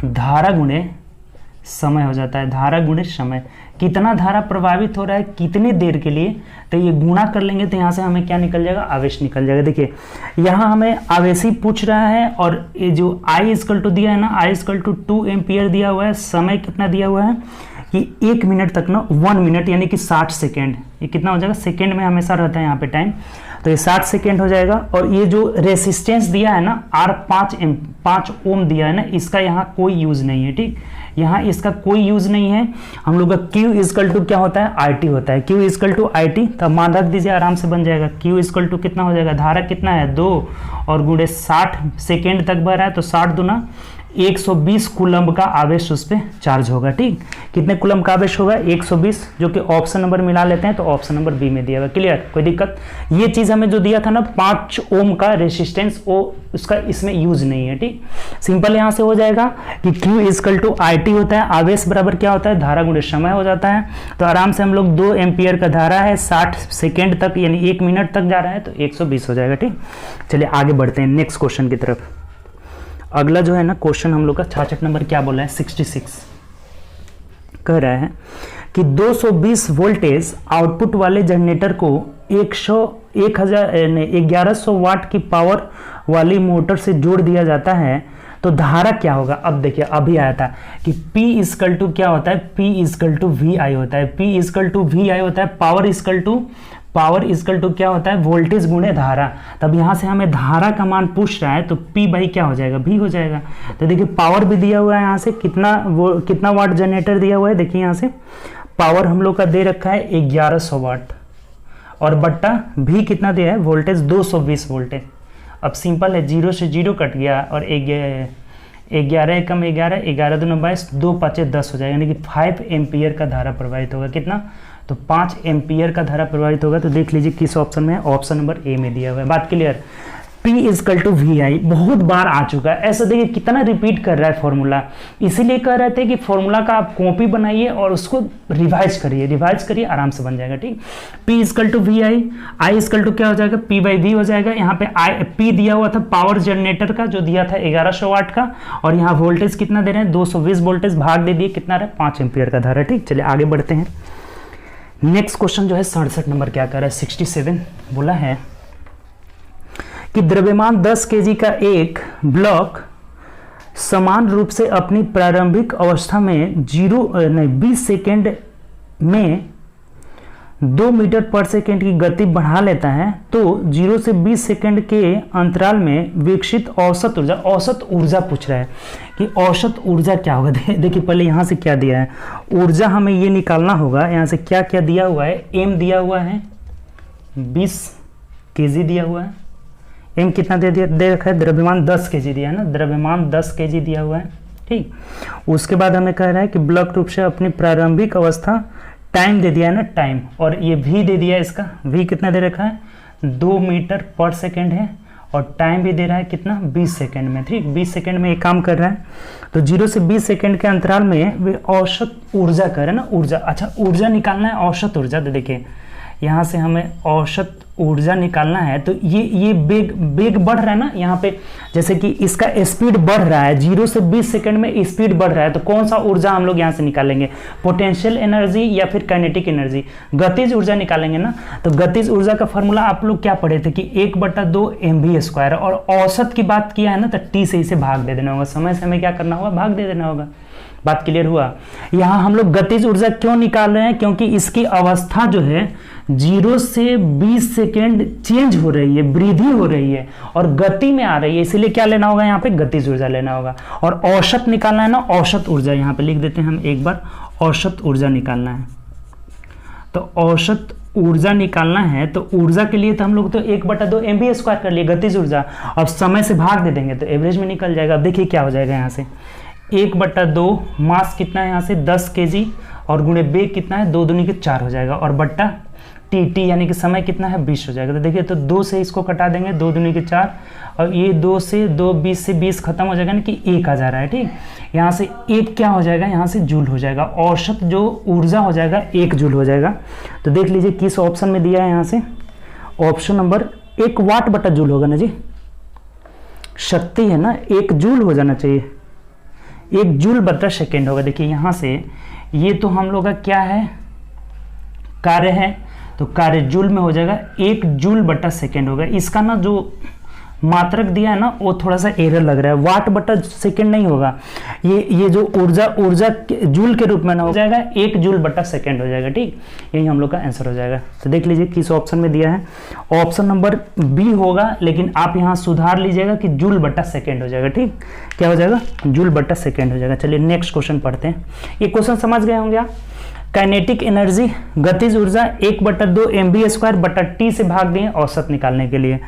धारा गुणे समय हो जाता है। धारा गुणे समय, कितना धारा प्रभावित हो रहा है कितने देर के लिए, तो ये गुणा कर लेंगे तो यहाँ से हमें क्या निकल जाएगा? आवेश निकल जाएगा। देखिए यहाँ हमें आवेश ही पूछ रहा है और ये जो I इजकल टू दिया है ना, I इजकल टू 2 एम्पियर दिया हुआ है। समय कितना दिया हुआ है कि 1 मिनट तक ना, 1 मिनट यानी कि 60 सेकेंड, ये कितना हो जाएगा? सेकेंड में हमेशा रहता है यहाँ पे टाइम, तो ये 60 सेकेंड हो जाएगा। और ये जो रेसिस्टेंस दिया है ना R 5 ओम दिया है ना, इसका यहाँ कोई यूज नहीं है। ठीक, यहाँ इसका कोई यूज नहीं है। हम लोग का Q इजकल टू क्या होता है? IT होता है। Q इजकल टू IT, तब मान रख दीजिए, आराम से बन जाएगा। Q इजकल टू कितना हो जाएगा? धारा कितना है? 2 और गुणे 60 सेकेंड तक बह रहा है, तो 60 दूना 120 कूलम्ब का आवेश उस पर चार्ज होगा। ठीक, कितने कूलम्ब का आवेश होगा? 120, जो कि ऑप्शन नंबर मिला लेते हैं तो ऑप्शन नंबर बी में दिया हुआ। क्लियर, कोई दिक्कत? ये चीज हमें जो दिया था ना 5 ओम का रेसिस्टेंस, वो उसका इसमें यूज नहीं है। ठीक, सिंपल यहां से हो जाएगा कि Q इक्वल टू IT होता है, आवेश बराबर क्या होता है? धारा गुणे समय हो जाता है। तो आराम से हम लोग 2 एम्पियर का धारा है, 60 सेकेंड तक यानी 1 मिनट तक जा रहा है, तो 120 हो जाएगा। ठीक, चलिए आगे बढ़ते हैं नेक्स्ट क्वेश्चन की तरफ। अगला जो है ना क्वेश्चन हम लोग का 66 नंबर क्या बोला है? 66 कह रहा है कि 220 वोल्टेज आउटपुट वाले जनरेटर को 1100 वाट की पावर वाली मोटर से जोड़ दिया जाता है, तो धारा क्या होगा? अब देखिए, अभी आया था कि P इक्वल टू क्या होता है? P इक्वल टू VI होता है। P इक्वल टू VI होता है, पावर इक्वल टू क्या होता है? वोल्टेज गुणे धारा। तब यहां से हमें धारा का मान पूछ रहा है, तो P बाई क्या हो जाएगा? V हो जाएगा। तो देखिए पावर भी दिया हुआ है, यहाँ से कितना वाट जनरेटर दिया हुआ है, देखिए यहाँ से पावर हम लोग का दे रखा है 1100 वाट, और बट्टा भी कितना दिया है? Voltage 220 voltage. अब सिंपल है, 0 से 0 कट गया, और 11 कम 11, 11 दूना 22, 2 5 10 हो जाएगा, यानी कि 5 एम्पियर का धारा प्रवाहित होगा। कितना? तो 5 एम्पियर का धारा प्रवाहित होगा। तो देख लीजिए किस ऑप्शन में है, ऑप्शन नंबर ए में दिया हुआ है। बात clear? P equal to VI बहुत बार आ चुका है, ऐसा देखिए कितना रिपीट कर रहा है फॉर्मूला। इसीलिए कह रहे थे कि फॉर्मूला का आप कॉपी बनाइए और उसको रिवाइज करिए, आराम से बन जाएगा। ठीक, P equal to VI, I equal to क्या हो जाएगा? P बाई V हो जाएगा। यहाँ पे P दिया हुआ था पावर जनरेटर का, जो दिया था 1100 वाट का, और यहाँ वोल्टेज कितना दे रहे हैं? 220 वोल्टेज, भाग दे दिए कितना रहा? 5 एम्पियर का धारा। ठीक, चलिए आगे बढ़ते हैं। नेक्स्ट क्वेश्चन जो है 67 नंबर क्या कर रहा है? 67 बोला है कि द्रव्यमान 10 kg का एक ब्लॉक समान रूप से अपनी प्रारंभिक अवस्था में 20 सेकेंड में 2 मीटर पर सेकेंड की गति बढ़ा लेता है, तो 0 से 20 सेकेंड के अंतराल में विकसित औसत ऊर्जा पूछ रहा है कि औसत ऊर्जा क्या होगा। देखिए पहले यहाँ से क्या दिया है, ऊर्जा हमें ये निकालना होगा। यहाँ से क्या क्या दिया हुआ है? M दिया हुआ है 20 kg दिया हुआ है। M कितना दे रखा है? द्रव्यमान 10 kg दिया है ना, द्रव्यमान 10 kg दिया हुआ है। ठीक, उसके बाद हमें कह रहा है कि ब्लॉक रूप से अपनी प्रारंभिक अवस्था, टाइम दे दिया है ना, टाइम, और ये V दे दिया है, इसका V कितना दे रखा है? 2 मीटर पर सेकेंड है, और टाइम भी दे रहा है कितना? 20 सेकेंड में। ठीक, 20 सेकेंड में ये काम कर रहा है। तो 0 से 20 सेकेंड के अंतराल में वे औसत ऊर्जा कर रहे हैं ना, ऊर्जा। अच्छा, ऊर्जा निकालना है, औसत ऊर्जा। तो देखिए यहाँ से हमें औसत ऊर्जा निकालना है, तो ये बेग बढ़ रहा है ना यहाँ पे, जैसे कि इसका स्पीड बढ़ रहा है, 0 से 20 सेकंड में स्पीड बढ़ रहा है, तो कौन सा ऊर्जा हम लोग यहाँ से निकालेंगे? पोटेंशियल एनर्जी या फिर काइनेटिक एनर्जी? गतिज ऊर्जा निकालेंगे ना। तो गतिज ऊर्जा का फॉर्मूला आप लोग क्या पढ़े थे कि 1/2 mv², और औसत की बात किया है ना, तो T से इसे भाग दे देना होगा, समय से हमें क्या करना होगा? भाग दे देना होगा। बात क्लियर हुआ? यहाँ हम लोग गतिज ऊर्जा क्यों निकाल रहे हैं? क्योंकि इसकी अवस्था जो है 0 से 20 सेकेंड चेंज हो रही है, वृद्धि हो रही है और गति में आ रही है, इसीलिए क्या लेना होगा? यहाँ पे गतिज ऊर्जा लेना होगा। और औसत निकालना है ना, औसत ऊर्जा यहाँ पे लिख देते हैं हम एक बार, औसत ऊर्जा निकालना है। तो औसत ऊर्जा निकालना है, तो ऊर्जा के लिए तो हम लोग तो 1/2 mv² कर लिए गतिज ऊर्जा, अब समय से भाग दे देंगे तो एवरेज में निकल जाएगा। अब देखिए क्या हो जाएगा, यहाँ से 1/2, मास कितना है यहाँ से 10 kg, और गुणे बेग कितना है 2 दूनी के 4 हो जाएगा, और बट्टा टी यानी कि समय कितना है 20 हो जाएगा। तो देखिए, तो 2 से इसको कटा देंगे, 2 दूनी के 4, और ये 2 से 2 20 से 20 खत्म हो जाएगा, ना कि 1 आ जा रहा है। ठीक, यहाँ से 1 क्या हो जाएगा? यहाँ से जूल हो जाएगा, औसत जो ऊर्जा हो जाएगा 1 जूल हो जाएगा। तो देख लीजिए किस ऑप्शन में दिया है, यहाँ से ऑप्शन नंबर 1 वाट बटा जूल होगा ना जी, शक्ति है ना, 1 जूल हो जाना चाहिए, 1 जूल बटा सेकेंड होगा। देखिए यहाँ से ये तो हम लोग का क्या है, कार्य है, तो कार्य जूल में हो जाएगा, 1 जूल बटा सेकेंड होगा। इसका ना जो मात्रक दिया है ना, वो थोड़ा सा एरर लग रहा है, वाट बटा सेकेंड नहीं होगा, ये जो ऊर्जा जूल के रूप में ना हो जाएगा, 1 जूल बटा सेकेंड हो जाएगा। ठीक, यही हम लोग का आंसर हो जाएगा। तो देख लीजिए किस ऑप्शन में दिया है, ऑप्शन नंबर बी होगा, लेकिन आप यहाँ सुधार लीजिएगा कि जूल बटा सेकेंड हो जाएगा। ठीक, क्या हो जाएगा? जूल बटा सेकेंड हो जाएगा। चलिए नेक्स्ट क्वेश्चन पढ़ते हैं। ये क्वेश्चन समझ गए होंगे आप। काइनेटिक एनर्जी, गतिज ऊर्जा 1/2 mv² बटा t से भाग दें औसत निकालने के लिए।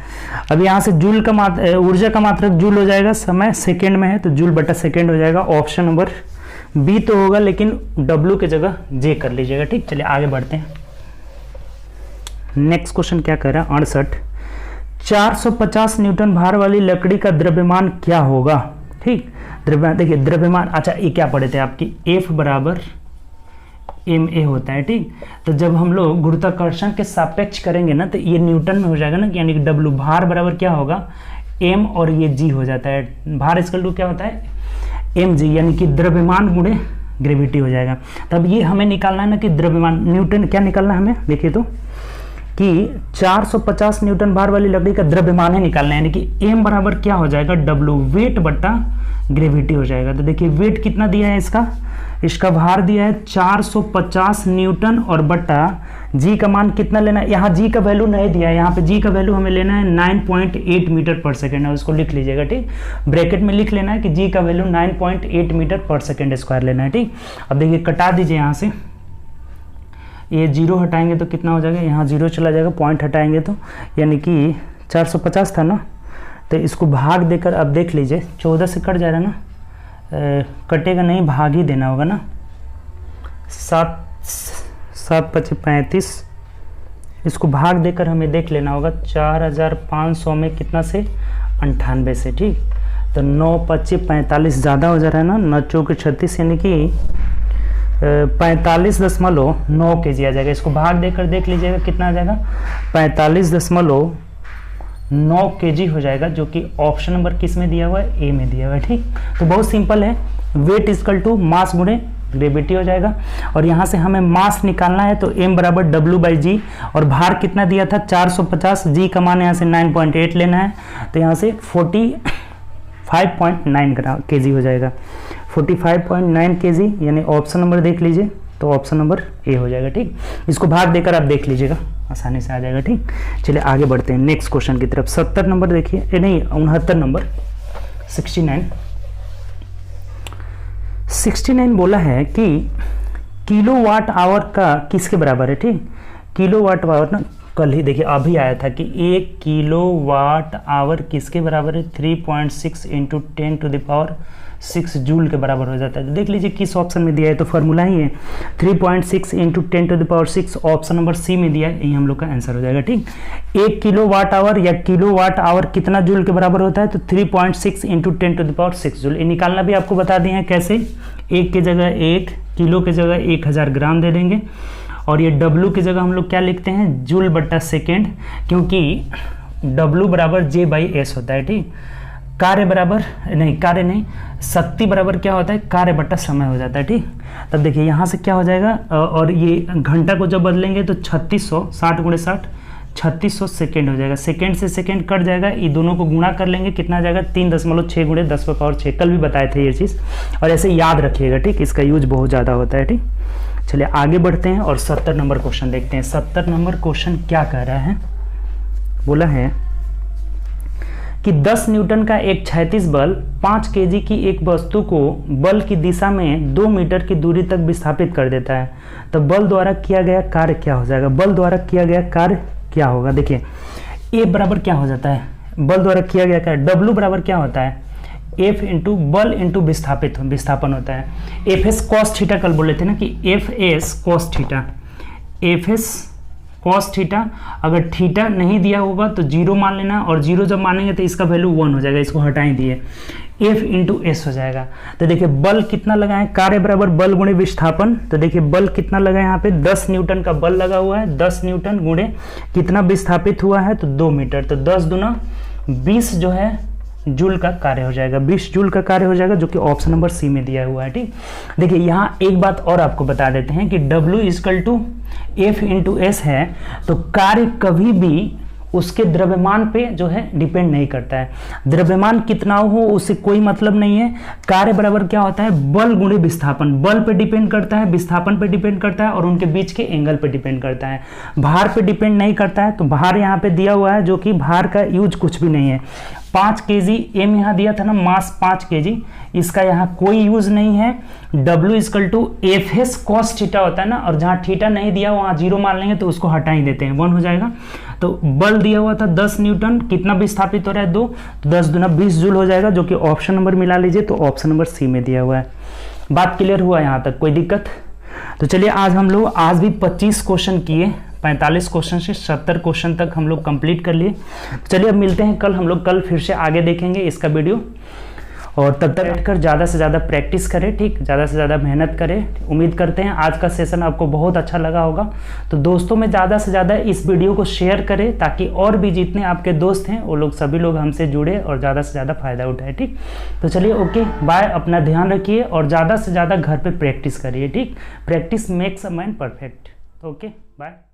अब यहाँ से जूल का ऊर्जा का मात्रक जूल हो जाएगा, समय सेकेंड में है तो जूल बटा सेकेंड हो जाएगा। ऑप्शन नंबर बी तो होगा, लेकिन W के जगह J कर लीजिएगा। ठीक, चलिए आगे बढ़ते हैं। नेक्स्ट क्वेश्चन क्या कह रहा है, 68, 450 न्यूटन भार वाली लकड़ी का द्रव्यमान क्या होगा। ठीक, द्रव्यमान देखिए, द्रव्यमान, अच्छा ये क्या पढ़े थे आपकी, F बराबर ma होता है। ठीक, तो जब हम लोग गुरुत्वाकर्षण के सापेक्ष करेंगे ना तो ये न्यूटन में हो जाएगा ना, यानी कि W भार बराबर क्या होगा, m और ये g हो जाता है। भार इक्वल टू क्या होता है, mg, यानी कि द्रव्यमान गुणे ग्रेविटी हो जाएगा। तब ये हमें निकालना है ना कि द्रव्यमान, न्यूटन क्या निकालना है हमें, देखिए तो कि 450 न्यूटन भार वाली लकड़ी का द्रव्यमान है निकालना है, यानी कि m बराबर क्या हो जाएगा, W वेट बटा ग्रेविटी हो जाएगा। तो देखिए वेट कितना दिया है इसका भार दिया है 450 न्यूटन और बटा जी का मान कितना लेना है, यहाँ जी का वैल्यू नहीं दिया है, यहाँ पे जी का वैल्यू हमें लेना है 9.8 मीटर पर सेकेंड है, उसको लिख लीजिएगा। ठीक, ब्रैकेट में लिख लेना है कि जी का वैल्यू 9.8 मीटर पर सेकेंड स्क्वायर लेना है। ठीक, अब देखिए कटा दीजिए, यहाँ से ये जीरो हटाएंगे तो कितना हो जाएगा, यहाँ जीरो चला जाएगा, पॉइंट हटाएंगे तो, यानी कि 450 था ना, तो इसको भाग देकर अब देख लीजिए 14 से कट जाएगा ना, कटेगा नहीं, भाग ही देना होगा ना, 7 × 35, इसको भाग देकर हमें देख लेना होगा 4500 में कितना से 98 से। ठीक, तो 9 × 25 45 ज़्यादा हो जा रहा है ना, 9 × 4 = 36, यानी कि 45.9 kg आ जाएगा। इसको भाग देकर देख लीजिएगा कितना आ जाएगा, 45.9 kg हो जाएगा, जो कि ऑप्शन नंबर किस में दिया हुआ है, ए में दिया हुआ है। ठीक, तो बहुत सिंपल है, वेट इक्वल टू मास गुणे ग्रेविटी हो जाएगा। और यहाँ से हमें मास निकालना है तो m बराबर W/g, और भार कितना दिया था 450, g का मान यहाँ से 9.8 लेना है, तो यहाँ से 45.9 kg हो जाएगा, 45.9 kg, यानी ऑप्शन नंबर देख लीजिए तो ऑप्शन नंबर ए हो जाएगा। ठीक, इसको भाग देकर आप देख लीजिएगा, आसानी से आ जाएगा। ठीक, चलिए आगे बढ़ते हैं नेक्स्ट क्वेश्चन की तरफ। 70 नंबर देखिए, नहीं 69 नंबर, 69 बोला है कि किलोवाट आवर का किसके बराबर है। ठीक, किलोवाट आवर ना, कल ही देखिए अभी आया था कि 1 किलोवाट आवर किसके बराबर है, 3.6 × 10⁻6 जूल के बराबर हो जाता है। तो देख लीजिए किस ऑप्शन में दिया है, तो फॉर्मूला ही है 3.6 × 10⁻6, ऑप्शन नंबर सी में दिया है, यही हम लोग का आंसर हो जाएगा। ठीक, 1 किलोवाट आवर या किलोवाट आवर कितना जूल के बराबर होता है, तो 3.6 × 10⁻6 जूल। ये निकालना भी आपको बता दिए हैं कैसे, 1 की जगह 1, किलो की जगह 1000 ग्राम दे देंगे, और ये W की जगह हम लोग क्या लिखते हैं, जूल बटा सेकेंड, क्योंकि W बराबर J/S होता है। ठीक, कार्य बराबर नहीं, कार्य नहीं, शक्ति बराबर क्या होता है, कार्य बटा समय हो जाता है। ठीक, तब देखिए यहाँ से क्या हो जाएगा, और ये घंटा को जब बदलेंगे तो 3600, 60 × 60 3600 सेकेंड हो जाएगा। सेकेंड से सेकेंड कट जाएगा, ये दोनों को गुणा कर लेंगे, कितना आ जाएगा 3.6 × 10⁻6। कल भी बताए थे ये चीज़, और ऐसे याद रखिएगा। ठीक, इसका यूज बहुत ज़्यादा होता है। ठीक, चलिए आगे बढ़ते हैं और 70 नंबर क्वेश्चन देखते हैं। 70 नंबर क्वेश्चन क्या कह रहा है, बोला है कि 10 न्यूटन का एक क्षैतिज बल 5 kg की एक वस्तु को बल की दिशा में 2 मीटर की दूरी तक विस्थापित कर देता है, तो बल द्वारा किया गया कार्य क्या हो जाएगा, बल द्वारा किया गया कार्य क्या होगा। देखिए ए बराबर क्या हो जाता है, बल द्वारा किया गया कार्य, W बराबर क्या होता है, F × बल × विस्थापन होता है। Fs cos थीटा, कल बोले थे ना कि Fs cos theta, Fs cos theta, अगर थीटा नहीं दिया होगा तो 0 मान लेना, और 0 जब मानेंगे तो इसका वैल्यू 1 हो जाएगा, इसको हटाएं दिए, F × S हो जाएगा। तो देखिए बल कितना लगा है, कार्य बराबर बल गुणे विस्थापन, तो देखिए बल कितना लगा है यहाँ पे, 10 न्यूटन का बल लगा हुआ है, 10 न्यूटन गुणे कितना विस्थापित हुआ है, तो 2 मीटर, तो 10 दूना 20 जो है जूल का कार्य हो जाएगा, 20 जूल का कार्य हो जाएगा, जो कि ऑप्शन नंबर सी में दिया हुआ है। ठीक, देखिए यहाँ एक बात और आपको बता देते हैं कि W = F × S है, तो कार्य कभी भी उसके द्रव्यमान पे जो है डिपेंड नहीं करता है। द्रव्यमान कितना हो उससे कोई मतलब नहीं है। कार्य बराबर क्या होता है, बल गुणे विस्थापन, बल पे डिपेंड करता है, विस्थापन पे डिपेंड करता है, और उनके बीच के एंगल पे डिपेंड करता है। भार पे डिपेंड नहीं करता है, तो भार यहाँ पे दिया हुआ है, जो कि भार का यूज कुछ भी नहीं है। 5 kg, m यहाँ दिया था ना मास 5 kg, इसका यहाँ कोई यूज नहीं है। W equal to F S cos theta होता है ना, और जहाँ थीटा नहीं दिया वहाँ 0 मान लेंगे तो उसको हटा ही देते हैं, 1 हो जाएगा। तो बल दिया हुआ था 10 न्यूटन, कितना विस्थापित हो रहा है 2, तो 10 दूना 20 जूल हो जाएगा, जो कि ऑप्शन नंबर मिला लीजिए, तो ऑप्शन नंबर सी में दिया हुआ है। बात क्लियर हुआ यहाँ तक, कोई दिक्कत? तो चलिए आज भी 25 क्वेश्चन किए, 45 क्वेश्चन से 70 क्वेश्चन तक हम लोग कंप्लीट कर लिए। चलिए अब मिलते हैं कल, हम लोग कल फिर से आगे देखेंगे इसका वीडियो, और तब तक बैठकर ज़्यादा से ज़्यादा प्रैक्टिस करें, ठीक, ज़्यादा से ज़्यादा मेहनत करें। उम्मीद करते हैं आज का सेशन आपको बहुत अच्छा लगा होगा। तो दोस्तों में ज़्यादा से ज़्यादा इस वीडियो को शेयर करें, ताकि और भी जितने आपके दोस्त हैं वो लोग सभी लोग हमसे जुड़े और ज़्यादा से ज़्यादा फ़ायदा उठाएं, ठीक। तो चलिए ओके बाय, अपना ध्यान रखिए और ज़्यादा से ज़्यादा घर पर प्रैक्टिस करिए, ठीक। Practice makes a man perfect. Okay bye.